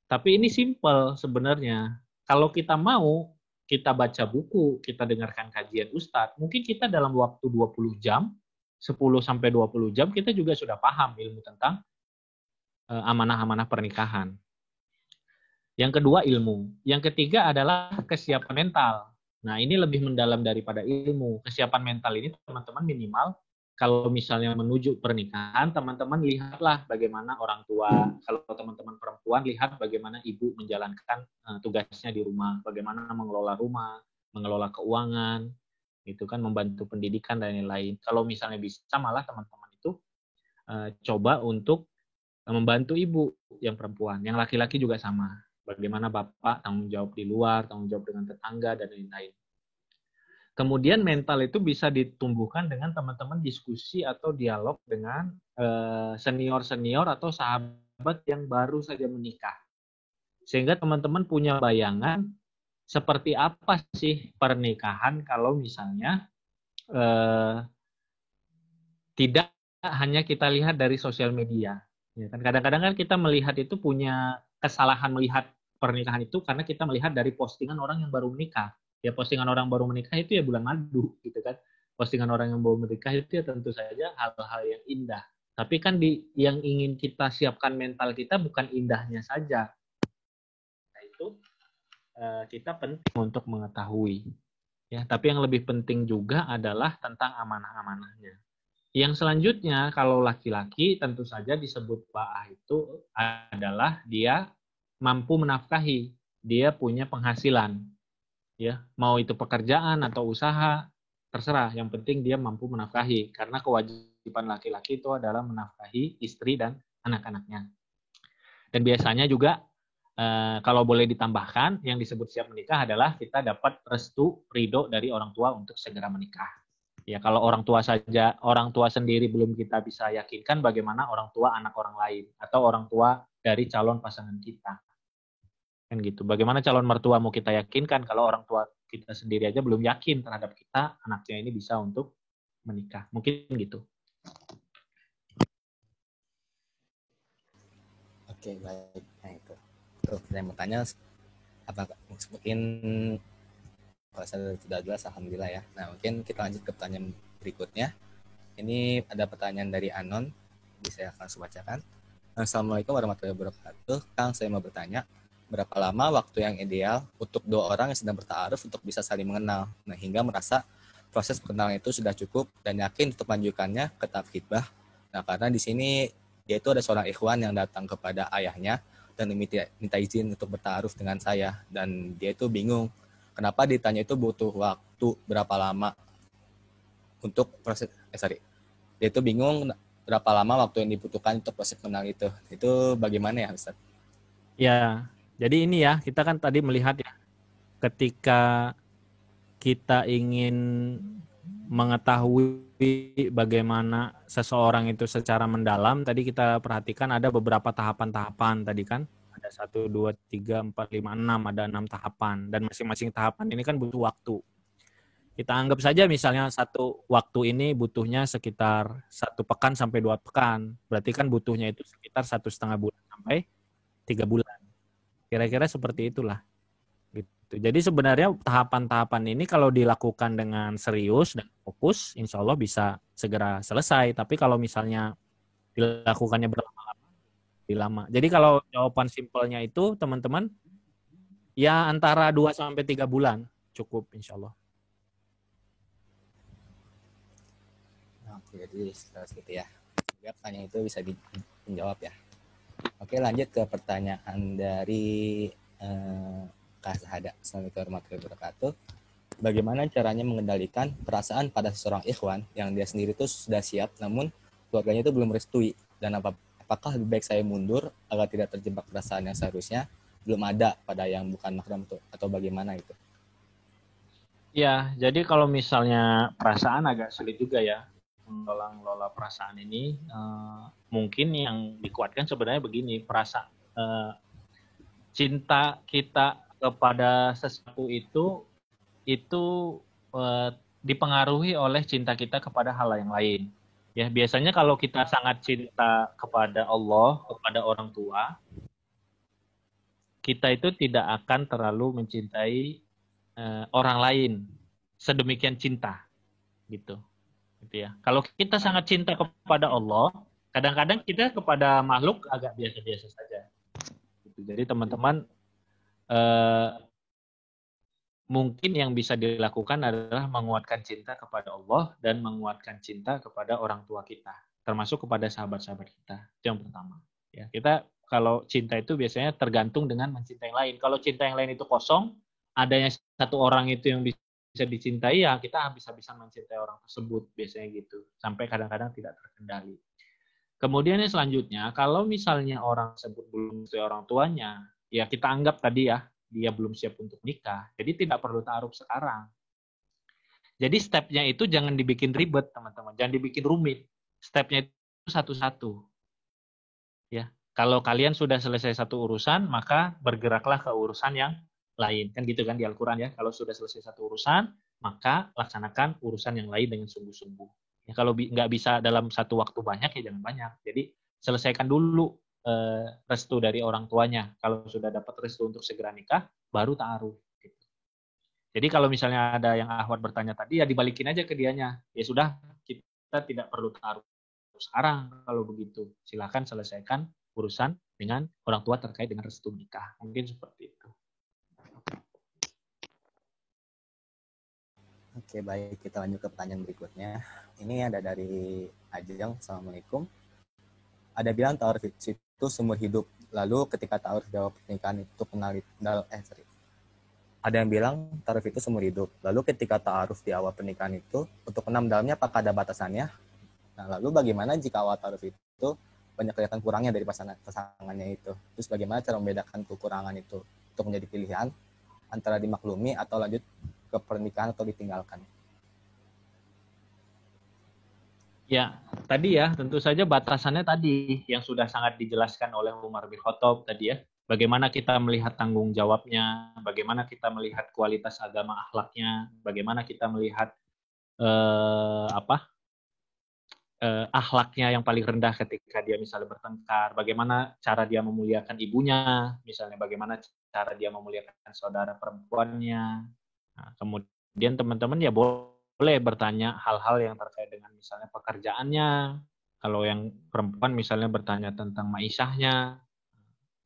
Tapi ini simple sebenarnya. Kalau kita mau, kita baca buku, kita dengarkan kajian Ustadz, mungkin kita dalam waktu 20 jam, 10-20 jam, kita juga sudah paham ilmu tentang amanah-amanah pernikahan. Yang kedua ilmu. Yang ketiga adalah kesiapan mental. Nah, ini lebih mendalam daripada ilmu. Kesiapan mental ini teman-teman minimal kalau misalnya menuju pernikahan, teman-teman lihatlah bagaimana orang tua. Kalau teman-teman perempuan, lihat bagaimana ibu menjalankan tugasnya di rumah, bagaimana mengelola rumah, mengelola keuangan, itu kan membantu pendidikan dan lain-lain. Kalau misalnya bisa, malah teman-teman itu coba untuk membantu ibu yang perempuan, yang laki-laki juga sama. Bagaimana Bapak tanggung jawab di luar, tanggung jawab dengan tetangga, dan lain-lain. Kemudian mental itu bisa ditumbuhkan dengan teman-teman diskusi atau dialog dengan senior-senior atau sahabat yang baru saja menikah. Sehingga teman-teman punya bayangan seperti apa sih pernikahan kalau misalnya tidak hanya kita lihat dari sosial media. Ya kan? Kadang-kadang kan kita melihat itu punya kesalahan melihat pernikahan itu karena kita melihat dari postingan orang yang baru menikah. Ya postingan orang baru menikah itu ya bulan madu gitu kan. Postingan orang yang baru menikah itu ya tentu saja hal-hal yang indah. Tapi kan yang ingin kita siapkan mental kita bukan indahnya saja. Nah, itu kita penting untuk mengetahui. Ya, tapi yang lebih penting juga adalah tentang amanah-amanahnya. Yang selanjutnya kalau laki-laki tentu saja disebut ba'ah itu adalah dia mampu menafkahi, dia punya penghasilan. Ya, mau itu pekerjaan atau usaha, terserah. Yang penting dia mampu menafkahi karena kewajiban laki-laki itu adalah menafkahi istri dan anak-anaknya. Dan biasanya juga kalau boleh ditambahkan yang disebut siap menikah adalah kita dapat restu ridho dari orang tua untuk segera menikah. Ya kalau orang tua sendiri belum kita bisa yakinkan, bagaimana orang tua anak orang lain atau orang tua dari calon pasangan kita. Kan gitu. Bagaimana calon mertua mau kita yakinkan kalau orang tua kita sendiri aja belum yakin terhadap kita, anaknya ini bisa untuk menikah. Mungkin gitu. Oke, baik. Nah, itu. Terus saya mau tanya, apakah mungkin kalau saya sudah jelas, alhamdulillah ya. Nah, mungkin kita lanjut ke pertanyaan berikutnya. Ini ada pertanyaan dari Anon, bisa saya langsung bacakan. Assalamualaikum warahmatullahi wabarakatuh. Kang, saya mau bertanya, berapa lama waktu yang ideal untuk dua orang yang sedang bertaaruf untuk bisa saling mengenal, nah hingga merasa proses perkenalan itu sudah cukup dan yakin untuk melanjutkannya ke tahap khitbah. Nah, karena di sini dia itu ada seorang ikhwan yang datang kepada ayahnya dan minta izin untuk bertaaruf dengan saya, dan dia itu bingung kenapa ditanya itu butuh waktu berapa lama untuk proses dia itu bingung berapa lama waktu yang dibutuhkan untuk proses kenal itu bagaimana ya Ustaz? Ya, jadi ini ya, kita kan tadi melihat ya, ketika kita ingin mengetahui bagaimana seseorang itu secara mendalam, tadi kita perhatikan ada beberapa tahapan-tahapan tadi kan. Ada 1, 2, 3, 4, 5, 6, ada 6 tahapan. Dan masing-masing tahapan ini kan butuh waktu. Kita anggap saja misalnya satu waktu ini butuhnya sekitar 1 pekan sampai 2 pekan. Berarti kan butuhnya itu sekitar 1,5 bulan sampai 3 bulan. Kira-kira seperti itulah. Gitu. Jadi sebenarnya tahapan-tahapan ini kalau dilakukan dengan serius dan fokus, insya Allah bisa segera selesai. Tapi kalau misalnya dilakukannya berlama-lama, lebih lama. Jadi kalau jawaban simpelnya itu teman-teman, ya antara 2 sampai 3 bulan cukup insya Allah. Oke, jadi seperti ya. Semoga pertanyaan itu bisa dijawab ya. Oke, lanjut ke pertanyaan dari Kak Sahada. Assalamualaikum warahmatullahi wabarakatuh. Bagaimana caranya mengendalikan perasaan pada seorang ikhwan yang dia sendiri itu sudah siap, namun keluarganya itu belum merestui? Dan apakah lebih baik saya mundur agar tidak terjebak perasaan yang seharusnya belum ada pada yang bukan mahram atau bagaimana itu? Ya, jadi kalau misalnya perasaan agak sulit juga ya. Mengelola perasaan ini mungkin yang dikuatkan sebenarnya begini, cinta kita kepada sesuatu itu dipengaruhi oleh cinta kita kepada hal yang lain. Ya, biasanya kalau kita sangat cinta kepada Allah, kepada orang tua, kita itu tidak akan terlalu mencintai orang lain sedemikian cinta, gitu ya. Kalau kita sangat cinta kepada Allah, kadang-kadang kita kepada makhluk agak biasa-biasa saja. Gitu. Jadi teman-teman mungkin yang bisa dilakukan adalah menguatkan cinta kepada Allah dan menguatkan cinta kepada orang tua kita, termasuk kepada sahabat-sahabat kita. Itu yang pertama. Ya, kita kalau cinta itu biasanya tergantung dengan mencinta yang lain. Kalau cinta yang lain itu kosong, adanya satu orang itu yang bisa dicintai, ya kita habis-habisan mencintai orang tersebut, biasanya gitu. Sampai kadang-kadang tidak terkendali. Kemudian yang selanjutnya, kalau misalnya orang tersebut belum mencintai orang tuanya, ya kita anggap tadi ya, dia belum siap untuk nikah, jadi tidak perlu ta'aruf sekarang. Jadi stepnya itu jangan dibikin ribet, teman-teman. Jangan dibikin rumit. Stepnya itu satu-satu. Ya, kalau kalian sudah selesai satu urusan, maka bergeraklah ke urusan yang lain. Kan gitu kan di Al-Quran ya. Kalau sudah selesai satu urusan, maka laksanakan urusan yang lain dengan sungguh-sungguh. Ya, kalau nggak bisa dalam satu waktu banyak, ya jangan banyak. Jadi selesaikan dulu restu dari orang tuanya. Kalau sudah dapat restu untuk segera nikah, baru ta'aruf. Jadi kalau misalnya ada yang Ahwat bertanya tadi, ya dibalikin aja ke dianya. Ya sudah, kita tidak perlu taruh sekarang kalau begitu. Silakan selesaikan urusan dengan orang tua terkait dengan restu nikah. Mungkin seperti itu. Oke, baik. Kita lanjut ke pertanyaan berikutnya. Ini ada dari Ajeng. Assalamualaikum. Ada bilang ta'aruf itu seumur hidup. Lalu ketika ta'aruf di awal pernikahan itu ada yang bilang ta'aruf itu seumur hidup. Lalu ketika ta'aruf di awal pernikahan itu, untuk enam dalamnya apakah ada batasannya? Nah, lalu bagaimana jika awal ta'aruf itu banyak kelihatan kurangnya dari pasangannya itu? Terus bagaimana cara membedakan kekurangan itu untuk menjadi pilihan antara dimaklumi atau lanjut ke pernikahan atau ditinggalkan? Ya, tadi ya, tentu saja batasannya tadi yang sudah sangat dijelaskan oleh Umar bin Khattab tadi ya. Bagaimana kita melihat tanggung jawabnya, bagaimana kita melihat kualitas agama akhlaknya, bagaimana kita melihat akhlaknya yang paling rendah ketika dia misalnya bertengkar, bagaimana cara dia memuliakan ibunya, misalnya bagaimana cara dia memuliakan saudara perempuannya. Nah, kemudian teman-teman ya boleh bertanya hal-hal yang terkait dengan misalnya pekerjaannya. Kalau yang perempuan misalnya bertanya tentang maishahnya,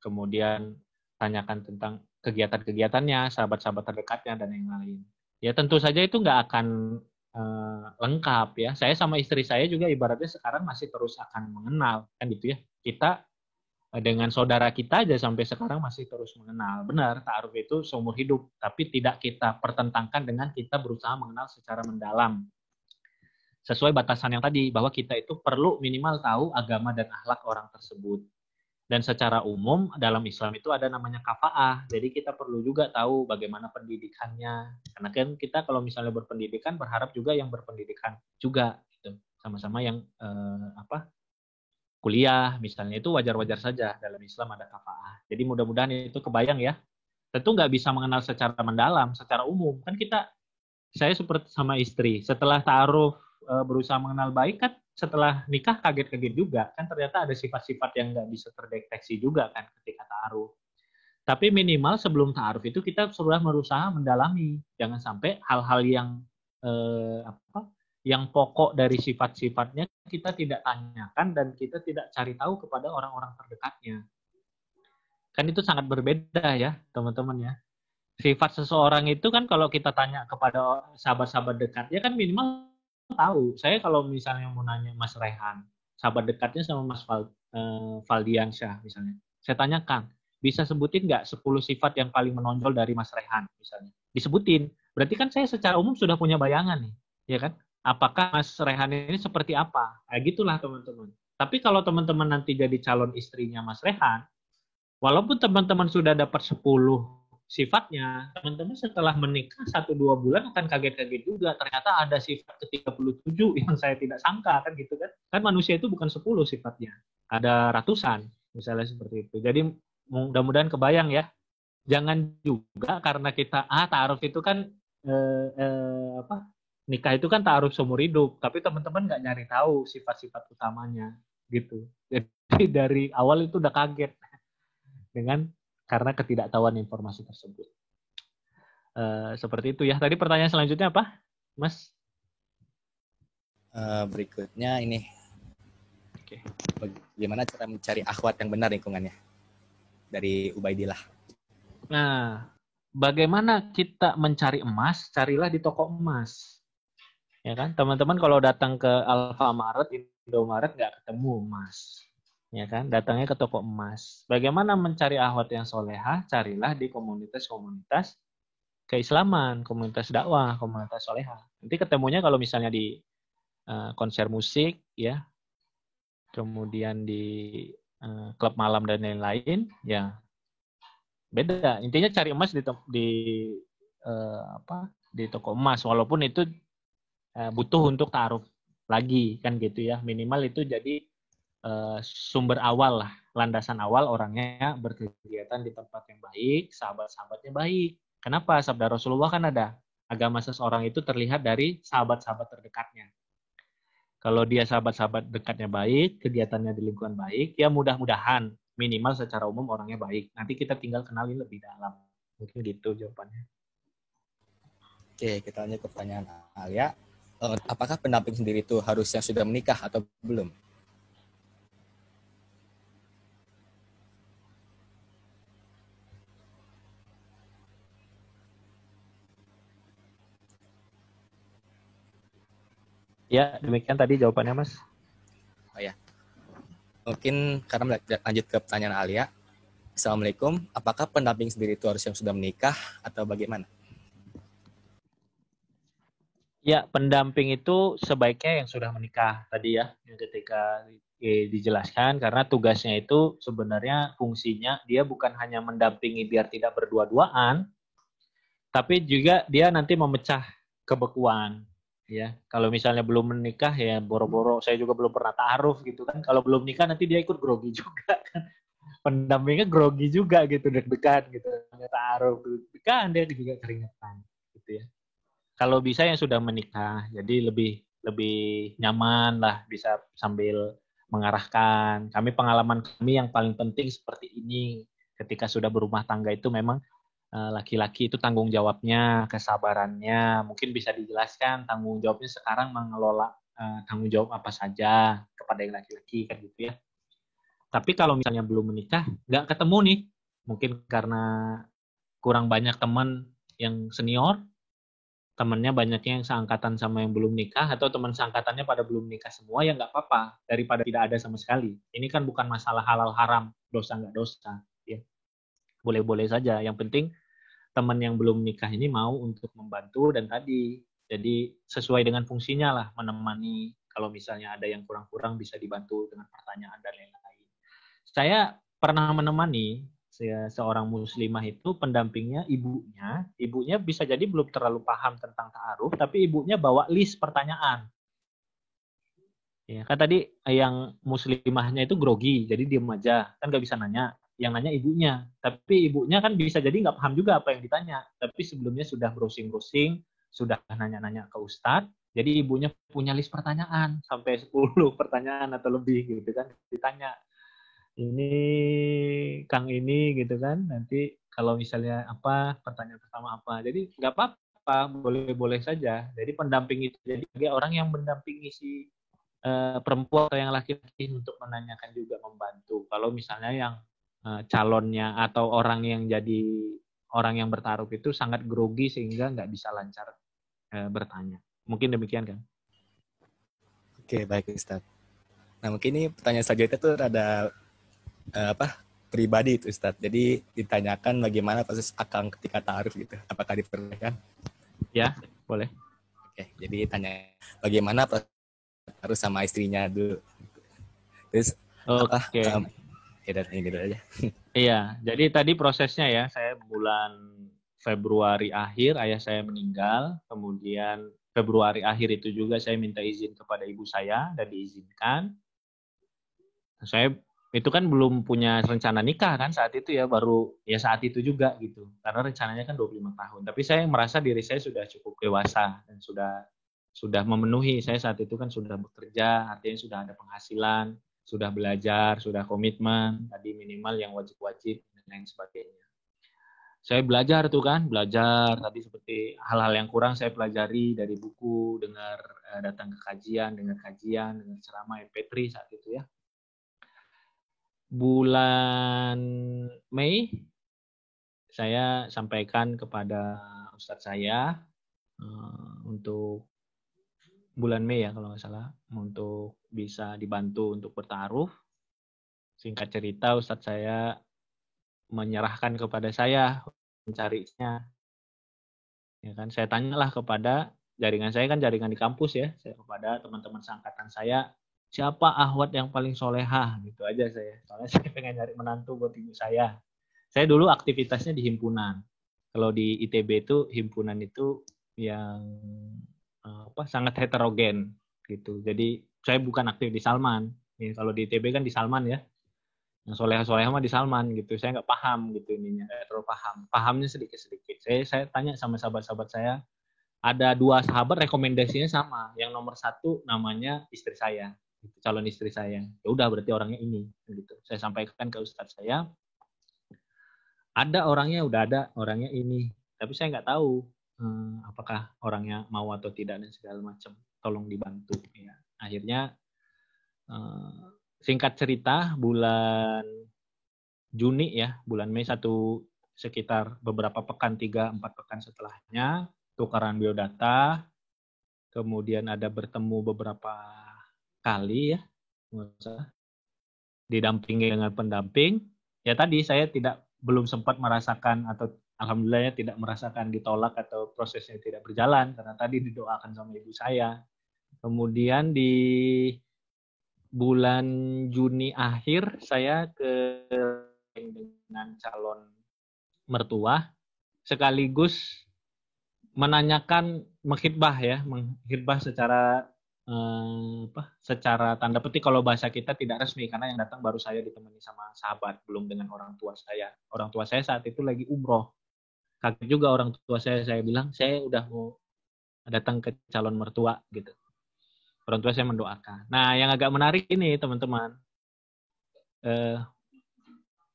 kemudian tanyakan tentang kegiatan-kegiatannya, sahabat-sahabat terdekatnya, dan yang lain. Ya tentu saja itu nggak akan lengkap ya. Saya sama istri saya juga ibaratnya sekarang masih terus akan mengenal, kan gitu ya. Kita dengan saudara kita aja sampai sekarang masih terus mengenal. Benar, ta'aruf itu seumur hidup, tapi tidak kita pertentangkan dengan kita berusaha mengenal secara mendalam. Sesuai batasan yang tadi, bahwa kita itu perlu minimal tahu agama dan akhlak orang tersebut. Dan secara umum dalam Islam itu ada namanya kafa'ah. Jadi kita perlu juga tahu bagaimana pendidikannya. Karena kan kita kalau misalnya berpendidikan berharap juga yang berpendidikan juga gitu. Sama-sama yang kuliah misalnya itu wajar-wajar saja dalam Islam ada kafa'ah. Jadi mudah-mudahan itu kebayang ya. Tentu nggak bisa mengenal secara mendalam, secara umum. Kan saya seperti sama istri, setelah ta'aruf berusaha mengenal baik kan setelah nikah kaget-kaget juga kan ternyata ada sifat-sifat yang nggak bisa terdeteksi juga kan ketika ta'aruf. Tapi minimal sebelum ta'aruf itu kita sudah berusaha mendalami, jangan sampai hal-hal yang pokok dari sifat-sifatnya kita tidak tanyakan dan kita tidak cari tahu kepada orang-orang terdekatnya. Kan itu sangat berbeda ya teman-teman ya. Sifat seseorang itu kan kalau kita tanya kepada sahabat-sahabat dekatnya kan minimal tahu. Saya kalau misalnya mau nanya Mas Rehan, sahabat dekatnya sama Mas Valdiansyah misalnya. Saya tanyakan, bisa sebutin nggak 10 sifat yang paling menonjol dari Mas Rehan misalnya. Disebutin. Berarti kan saya secara umum sudah punya bayangan nih. Ya kan? Apakah Mas Rehan ini seperti apa? Gitulah teman-teman. Tapi kalau teman-teman nanti jadi calon istrinya Mas Rehan, walaupun teman-teman sudah dapat 10 sifatnya, teman-teman setelah menikah 1-2 bulan akan kaget-kaget juga. Ternyata ada sifat ke-37 yang saya tidak sangka, kan gitu kan. Kan manusia itu bukan 10 sifatnya. Ada ratusan, misalnya seperti itu. Jadi mudah-mudahan kebayang ya. Jangan juga karena kita, ta'aruf itu kan, nikah itu kan ta'aruf seumur hidup. Tapi teman-teman nggak nyari tahu sifat-sifat utamanya, gitu. Jadi dari awal itu udah kaget karena ketidaktahuan informasi tersebut. Seperti itu ya. Tadi pertanyaan selanjutnya apa, Mas? Berikutnya ini. Oke. Bagaimana cara mencari akhwat yang benar lingkungannya? Dari Ubaidillah. Nah, bagaimana kita mencari emas? Carilah di toko emas. Ya kan? Teman-teman kalau datang ke Alfamaret, Indomaret nggak ketemu emas. Ya kan, datangnya ke toko emas. Bagaimana mencari akhwat yang solehah? Carilah di komunitas-komunitas keislaman, komunitas dakwah, komunitas solehah. Nanti ketemunya kalau misalnya di konser musik, ya, kemudian di klub malam dan lain-lain, ya, Beda. Intinya cari emas di toko emas, walaupun itu butuh untuk taruh lagi kan gitu ya. Minimal itu jadi sumber awal lah, landasan awal orangnya berkegiatan di tempat yang baik, sahabat-sahabatnya baik. Kenapa? Sabda Rasulullah kan ada, agama seseorang itu terlihat dari sahabat-sahabat terdekatnya. Kalau dia sahabat-sahabat dekatnya baik, kegiatannya di lingkungan baik, ya mudah-mudahan minimal secara umum orangnya baik. Nanti kita tinggal kenali lebih dalam. Mungkin gitu jawabannya. Oke, kita lanjut ke pertanyaan Alia. Apakah pendamping sendiri itu harusnya sudah menikah atau belum? Ya, demikian tadi jawabannya, Mas. Oh ya. Mungkin karena lanjut ke pertanyaan Alia. Assalamualaikum, apakah pendamping sendiri itu harusnya sudah menikah atau bagaimana? Ya, pendamping itu sebaiknya yang sudah menikah tadi ya, yang ketika dijelaskan, karena tugasnya itu sebenarnya fungsinya dia bukan hanya mendampingi biar tidak berdua-duaan, tapi juga dia nanti memecah kebekuan. Ya, kalau misalnya belum menikah ya boro-boro, saya juga belum pernah ta'aruf gitu kan. Kalau belum nikah nanti dia ikut grogi juga kan. Pendampingnya grogi juga gitu, deg-degan gitu. Ta'aruf, deg-degan dia juga keringetan gitu ya. Kalau bisa yang sudah menikah, jadi lebih nyaman lah, bisa sambil mengarahkan. Pengalaman kami yang paling penting seperti ini, ketika sudah berumah tangga itu memang laki-laki itu tanggung jawabnya, kesabarannya, mungkin bisa dijelaskan tanggung jawabnya sekarang mengelola tanggung jawab apa saja kepada yang laki-laki kan gitu ya. Tapi kalau misalnya belum menikah, nggak ketemu nih, mungkin karena kurang banyak teman yang senior, temannya banyaknya yang seangkatan sama yang belum nikah, atau teman seangkatannya pada belum nikah semua, ya nggak apa-apa, daripada tidak ada sama sekali. Ini kan bukan masalah halal haram, dosa nggak dosa. Ya. Boleh-boleh saja, yang penting teman yang belum nikah ini mau untuk membantu dan tadi jadi sesuai dengan fungsinya lah, menemani kalau misalnya ada yang kurang-kurang bisa dibantu dengan pertanyaan dan lain-lain. Saya pernah menemani seorang muslimah itu, pendampingnya ibunya bisa jadi belum terlalu paham tentang ta'aruf, tapi ibunya bawa list pertanyaan. Ya, kan tadi yang muslimahnya itu grogi, jadi diem aja, kan nggak bisa nanya. Yang nanya ibunya, tapi ibunya kan bisa jadi nggak paham juga apa yang ditanya. Tapi sebelumnya sudah browsing-browsing, sudah nanya-nanya ke Ustadz, jadi ibunya punya list pertanyaan, sampai 10 pertanyaan atau lebih gitu kan, ditanya. Ini Kang ini gitu kan, nanti kalau misalnya apa, pertanyaan pertama apa. Jadi nggak apa-apa, boleh-boleh saja. Jadi pendamping itu jadi orang yang mendampingi si perempuan atau yang laki-laki untuk menanyakan juga membantu. Kalau misalnya yang calonnya atau orang yang jadi orang yang bertaruh itu sangat grogi sehingga nggak bisa lancar bertanya. Mungkin demikian kan? Oke, baik Ustadz. Nah mungkin ini pertanyaan selanjutnya tuh ada pribadi itu Ustadz. Jadi ditanyakan bagaimana proses akang ketika ta'aruf gitu. Apakah diperbolehkan? Ya, boleh. Oke, jadi tanya bagaimana proses harus sama istrinya dulu. Terus Oke. Ini dulu aja. Iya, jadi tadi prosesnya ya, saya bulan Februari akhir ayah saya meninggal, kemudian Februari akhir itu juga saya minta izin kepada ibu saya dan diizinkan. Saya itu kan belum punya rencana nikah kan saat itu ya, baru ya saat itu juga gitu. Karena rencananya kan 25 tahun. Tapi saya merasa diri saya sudah cukup dewasa dan sudah memenuhi. Saya saat itu kan sudah bekerja, artinya sudah ada penghasilan, sudah belajar, sudah komitmen, tadi minimal yang wajib-wajib dan lain sebagainya. Saya belajar tadi seperti hal-hal yang kurang saya pelajari dari buku, datang ke kajian, dengar ceramah MP3 saat itu ya. Bulan Mei saya sampaikan kepada Ustadz saya untuk bulan Mei ya kalau nggak salah, untuk bisa dibantu untuk bertaruh. Singkat cerita Ustadz saya menyerahkan kepada saya mencarinya. Ya kan, saya tanyalah kepada jaringan saya kan jaringan di kampus ya, saya kepada teman-teman seangkatan saya, siapa ahwat yang paling solehah gitu aja saya. Soalnya saya pengen nyari menantu buat ibu saya. Saya dulu aktivitasnya di himpunan. Kalau di ITB itu himpunan itu yang sangat heterogen gitu. Jadi saya bukan aktif di Salman. Ya, kalau di ITB kan di Salman ya. Yang soleh-soleh mah di Salman gitu. Saya nggak paham gitu ininya, nggak terlalu paham. Pahamnya sedikit-sedikit. Saya tanya sama sahabat-sahabat saya, ada 2 sahabat rekomendasinya sama. Yang nomor 1 namanya istri saya, gitu, calon istri saya. Ya udah berarti orangnya ini gitu. Saya sampaikan ke ustadz saya, ada orangnya, udah ada orangnya ini. Tapi saya nggak tahu apakah orangnya mau atau tidak dan segala macam. Tolong dibantu ya. Akhirnya singkat cerita bulan Juni ya, bulan Mei sekitar beberapa pekan, 3-4 pekan setelahnya, tukaran biodata, kemudian ada bertemu beberapa kali ya, didampingi dengan pendamping. Ya tadi saya belum sempat merasakan atau alhamdulillahnya tidak merasakan ditolak atau prosesnya tidak berjalan karena tadi didoakan sama ibu saya. Kemudian di bulan Juni akhir saya dengan calon mertua sekaligus menanyakan menghitbah secara tanda petik kalau bahasa kita tidak resmi karena yang datang baru saya ditemani sama sahabat, belum dengan orang tua saya. Orang tua saya saat itu lagi umroh. Kaget juga orang tua saya bilang saya udah mau datang ke calon mertua gitu. Orang tua saya mendoakan. Nah, yang agak menarik ini teman-teman.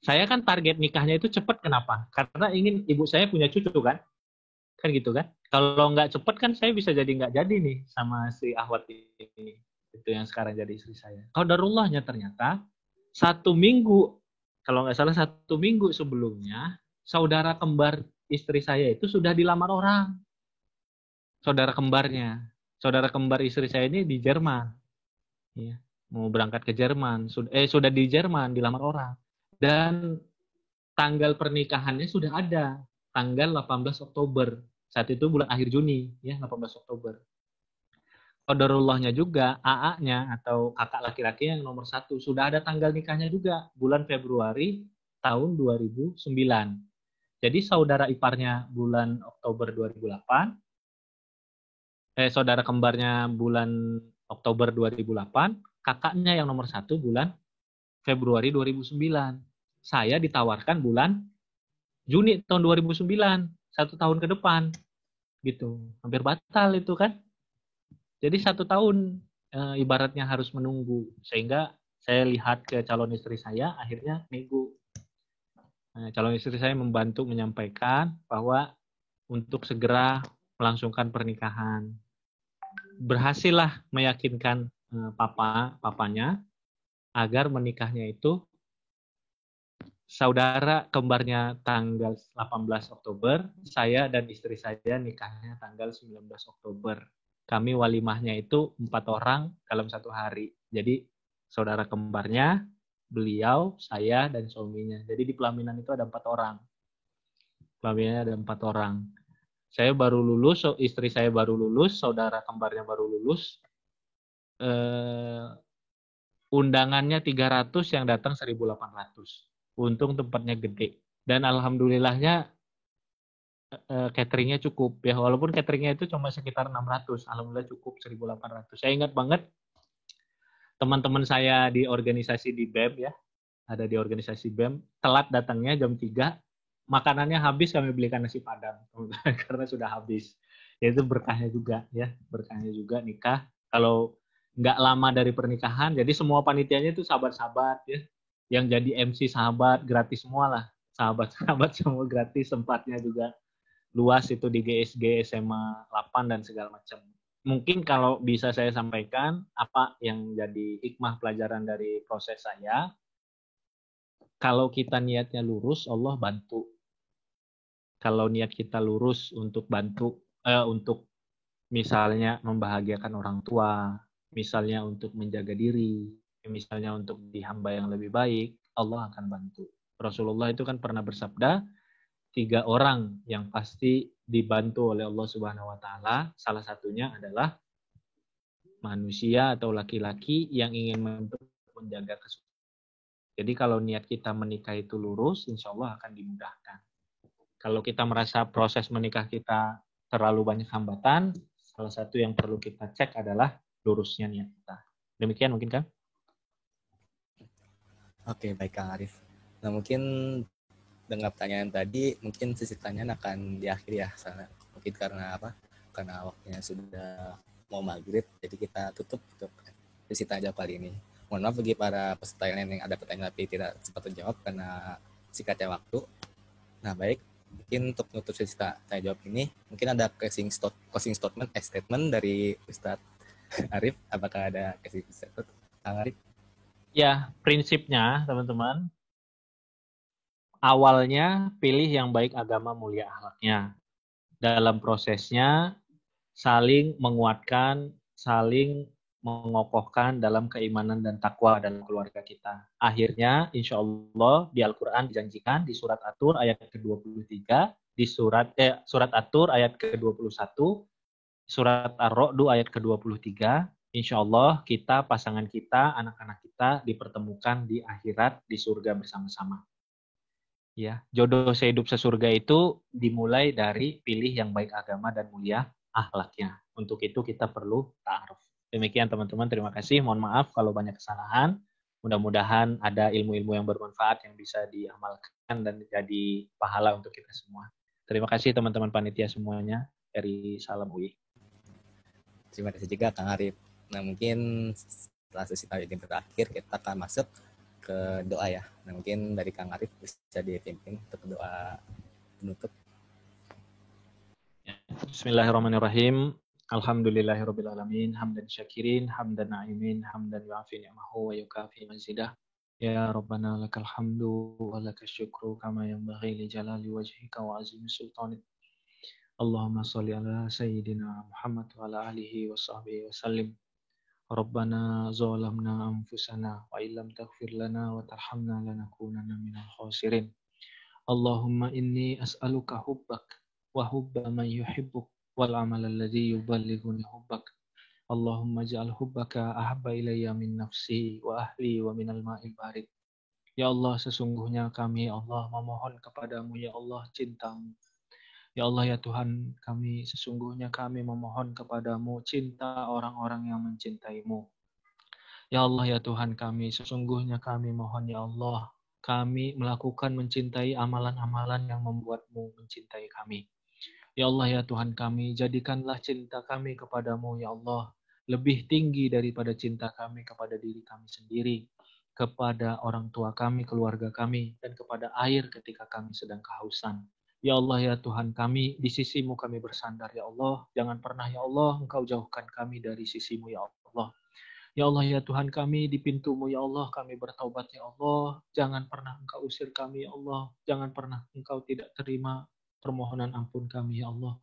Saya kan target nikahnya itu cepat, kenapa? Karena ingin ibu saya punya cucu kan gitu kan. Kalau nggak cepat kan saya bisa jadi nggak jadi nih sama si Ahwat ini. Itu yang sekarang jadi istri saya. Qadarullahnya ternyata 1 minggu, kalau nggak salah 1 minggu sebelumnya, saudara kembar istri saya itu sudah dilamar orang. Saudara kembar istri saya ini di Jerman. Ya, mau berangkat ke Jerman. Sudah di Jerman, dilamar orang. Dan tanggal pernikahannya sudah ada, tanggal 18 Oktober. Saat itu bulan akhir Juni, ya 18 Oktober. Qadarullahnya juga, AA-nya atau kakak laki-laki yang nomor 1 sudah ada tanggal nikahnya juga, bulan Februari tahun 2009. Jadi saudara iparnya bulan Oktober 2008, saudara kembarnya bulan Oktober 2008, kakaknya yang nomor 1 bulan Februari 2009. Saya ditawarkan bulan Juni tahun 2009, 1 tahun ke depan, gitu. Hampir batal itu kan. Jadi 1 tahun ibaratnya harus menunggu, sehingga saya lihat ke calon istri saya, akhirnya nego. Calon istri saya membantu menyampaikan bahwa untuk segera melangsungkan pernikahan. Berhasillah meyakinkan papanya agar menikahnya itu saudara kembarnya tanggal 18 Oktober, saya dan istri saya nikahnya tanggal 19 Oktober. Kami walimahnya itu 4 orang dalam 1 hari. Jadi saudara kembarnya, beliau, saya, dan suaminya. Jadi di pelaminan itu ada 4 orang. Pelaminannya ada 4 orang. Saya baru lulus, istri saya baru lulus, saudara kembarnya baru lulus. Undangannya 300, yang datang 1.800. Untung tempatnya gede. Dan alhamdulillahnya cateringnya cukup. Ya, walaupun cateringnya itu cuma sekitar 600. Alhamdulillah cukup 1.800. Saya ingat banget teman-teman saya di organisasi di BEM ya. Ada di organisasi BEM. Telat datangnya jam 3. Makanannya habis, kami belikan nasi padang. Karena sudah habis. Ya, itu berkahnya juga ya. Berkahnya juga nikah. Kalau nggak lama dari pernikahan, jadi semua panitianya itu sahabat-sahabat ya. Yang jadi MC sahabat, gratis semua lah. Sahabat-sahabat semua gratis, tempatnya juga luas itu di GSG, SMA 8 dan segala macam. Mungkin kalau bisa saya sampaikan apa yang jadi hikmah pelajaran dari proses saya, kalau kita niatnya lurus, Allah bantu. Kalau niat kita lurus untuk bantu, untuk misalnya membahagiakan orang tua, misalnya untuk menjaga diri, misalnya untuk di hamba yang lebih baik, Allah akan bantu. Rasulullah itu kan pernah bersabda, 3 orang yang pasti dibantu oleh Allah Subhanahu wa taala, salah satunya adalah manusia atau laki-laki yang ingin menjaga kesucian Jadi kalau niat kita menikah itu lurus, insya Allah akan dimudahkan. Kalau kita merasa proses menikah kita terlalu banyak hambatan, salah satu yang perlu kita cek adalah lurusnya niat kita. Demikian mungkin kan? Oke, baik Kang Arif. Nah, mungkin dengan pertanyaan tadi, mungkin sesi pertanyaan akan diakhiri ya. Mungkin karena apa? Karena waktunya sudah mau maghrib, jadi kita tutup untuk sesi tanya jawab kali ini. Mohon maaf bagi para peserta yang ada pertanyaan tapi tidak sempat terjawab karena singkatnya waktu. Nah, baik. Mungkin untuk menutup sesi tanya jawab ini, mungkin ada closing statement dari Ustadz Arif. Apakah ada closing statement, Kang Arif? Ya, prinsipnya teman-teman, awalnya pilih yang baik agama mulia akhlaknya. Dalam prosesnya saling menguatkan, saling mengokohkan dalam keimanan dan takwa dalam keluarga kita. Akhirnya, insya Allah di Al-Quran dijanjikan di surat At-Tur ayat ke-23, di surat At-Tur ayat ke-21, surat Ar-Ra'd ayat ke-23, insya Allah kita, pasangan kita, anak-anak kita dipertemukan di akhirat di surga bersama-sama. Ya, jodoh sehidup sesurga itu dimulai dari pilih yang baik agama dan mulia akhlaknya. Untuk itu kita perlu ta'aruf. Demikian teman-teman, terima kasih. Mohon maaf kalau banyak kesalahan. Mudah-mudahan ada ilmu-ilmu yang bermanfaat yang bisa diamalkan dan jadi pahala untuk kita semua. Terima kasih teman-teman panitia semuanya. Dari Salam UI. Terima kasih juga Kang Arif. Nah, mungkin setelah sesi tanya ini terakhir, kita akan masuk ke doa ya. Nah, mungkin dari Kang Arif bisa dipimpin untuk doa penutup. Bismillahirrahmanirrahim. Alhamdulillahirrabbilalamin. Hamdan syakirin, hamdan na'imin, hamdan yu'afi ni'mahu wa yukafi mazidah. Ya Rabbana lakal hamdu wa lakal syukru kama yanbaghi li jalali wajhika wa azimi sultanik. Allahumma salli ala Sayyidina Muhammad wa ala alihi wa sahbihi wa sallim. Rabbana zalamna anfusana wa illam taghfir lana wa tarhamna lanakunanna minal khasirin. Allahumma inni as'aluka hubbak wa hubba man yuhibbuk wal amal alladhi yuballighuni hubbak. Allahumma ja'al hubbaka ahabba ilayya min nafsi wa ahli wa minal ma'il barid. Ya Allah, sesungguhnya kami Allah memohon kepadamu ya Allah cintamu. Ya Allah ya Tuhan kami, sesungguhnya kami memohon kepadamu cinta orang-orang yang mencintaimu. Ya Allah ya Tuhan kami, sesungguhnya kami mohon ya Allah, kami melakukan mencintai amalan-amalan yang membuatmu mencintai kami. Ya Allah ya Tuhan kami, jadikanlah cinta kami kepadamu ya Allah lebih tinggi daripada cinta kami kepada diri kami sendiri, kepada orang tua kami, keluarga kami, dan kepada air ketika kami sedang kehausan. Ya Allah ya Tuhan kami, di sisimu kami bersandar ya Allah. Jangan pernah ya Allah Engkau jauhkan kami dari sisimu ya Allah. Ya Allah ya Tuhan kami, di pintumu ya Allah kami bertaubat ya Allah. Jangan pernah Engkau usir kami ya Allah. Jangan pernah Engkau tidak terima permohonan ampun kami ya Allah.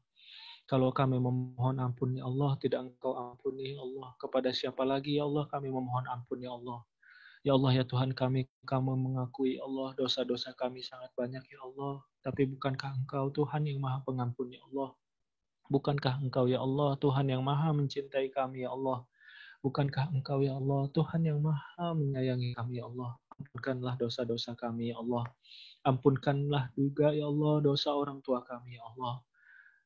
Kalau kami memohon ampun ya Allah, tidak Engkau ampuni ya Allah. Kepada siapa lagi ya Allah kami memohon ampun ya Allah. Ya Allah ya Tuhan kami mengakui Allah dosa-dosa kami sangat banyak ya Allah. Tapi bukankah Engkau Tuhan yang maha pengampun ya Allah? Bukankah Engkau ya Allah Tuhan yang maha mencintai kami ya Allah? Bukankah Engkau ya Allah Tuhan yang maha menyayangi kami ya Allah? Ampunkanlah dosa-dosa kami ya Allah. Ampunkanlah juga ya Allah dosa orang tua kami ya Allah.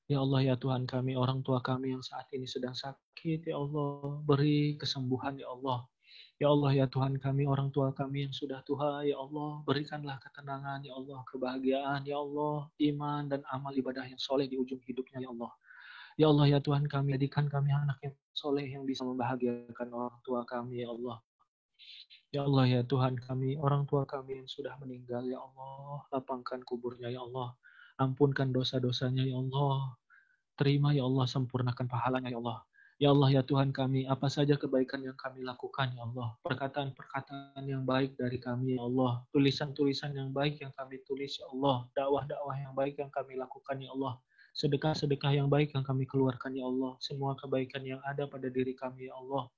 Ya Allah ya Tuhan kami, orang tua kami yang saat ini sedang sakit ya Allah, beri kesembuhan ya Allah. Ya Allah ya Tuhan kami, orang tua kami yang sudah tua ya Allah, berikanlah ketenangan ya Allah, kebahagiaan ya Allah, iman dan amal ibadah yang soleh di ujung hidupnya ya Allah. Ya Allah ya Tuhan kami, jadikan kami anak yang soleh yang bisa membahagiakan orang tua kami ya Allah. Ya Allah ya Tuhan kami, orang tua kami yang sudah meninggal ya Allah, lapangkan kuburnya ya Allah. Ampunkan dosa-dosanya ya Allah. Terima ya Allah, sempurnakan pahalanya ya Allah. Ya Allah ya Tuhan kami, apa saja kebaikan yang kami lakukan ya Allah. Perkataan-perkataan yang baik dari kami ya Allah. Tulisan-tulisan yang baik yang kami tulis ya Allah. Dakwah-dakwah yang baik yang kami lakukan ya Allah. Sedekah-sedekah yang baik yang kami keluarkan ya Allah. Semua kebaikan yang ada pada diri kami ya Allah.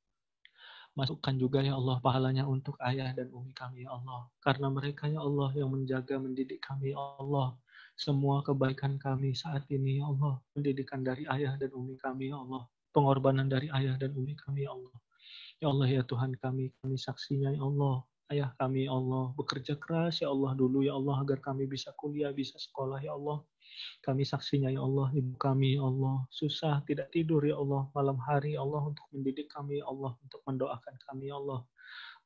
Masukkan juga ya Allah pahalanya untuk ayah dan umi kami ya Allah. Karena mereka ya Allah yang menjaga, mendidik kami ya Allah. Semua kebaikan kami saat ini ya Allah. Pendidikan dari ayah dan umi kami ya Allah. Pengorbanan dari ayah dan umi kami ya Allah. Ya Allah ya Tuhan kami saksinya ya Allah. ayah kami ya Allah bekerja keras ya Allah dulu ya Allah agar kami bisa kuliah, bisa sekolah ya Allah. Kami saksinya ya Allah, ibu kami ya Allah susah tidak tidur ya Allah malam hari ya Allah untuk mendidik kami ya Allah, untuk mendoakan kami ya Allah.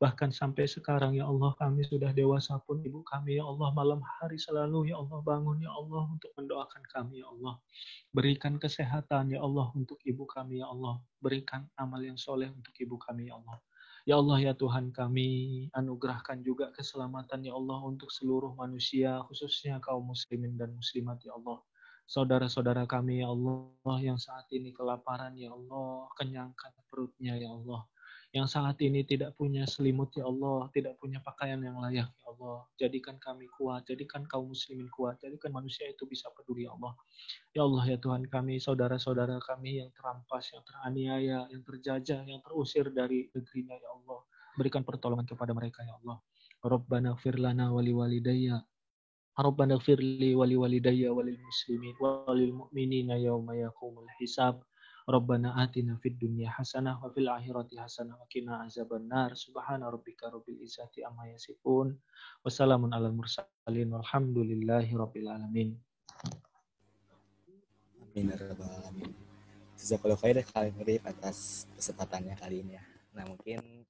Bahkan sampai sekarang ya Allah kami sudah dewasa pun ibu kami ya Allah malam hari selalu ya Allah bangun ya Allah untuk mendoakan kami ya Allah. Berikan kesehatan ya Allah untuk ibu kami ya Allah. Berikan amal yang soleh untuk ibu kami ya Allah. Ya Allah ya Tuhan kami, anugerahkan juga keselamatan ya Allah untuk seluruh manusia, khususnya kaum muslimin dan muslimat ya Allah. Saudara-saudara kami ya Allah yang saat ini kelaparan ya Allah, kenyangkan perutnya ya Allah. Yang saat ini tidak punya selimut ya Allah, tidak punya pakaian yang layak ya Allah. Jadikan kami kuat, jadikan kaum muslimin kuat, jadikan manusia itu bisa peduli ya Allah. Ya Allah ya Tuhan kami, saudara-saudara kami yang terampas, yang teraniaya, yang terjajah, yang terusir dari negerinya ya Allah. Berikan pertolongan kepada mereka ya Allah. Rabbana gfir lana wali walidayya. Rabbana gfir li wali walidayya walil muslimin walil mu'minina yawma yaqumul hisab. Rabbana atina fid dunya hasanah wa fil akhirati hasanah wa qina azabannar. Subhana rabbika rabbil izzati amma yasifun. Wassalamun alal mursalin walhamdulillahi rabbil alamin. Amin ya rabbal alamin. Jazakallahu khairan kali ini atas kesempatannya kali ini ya. Nah mungkin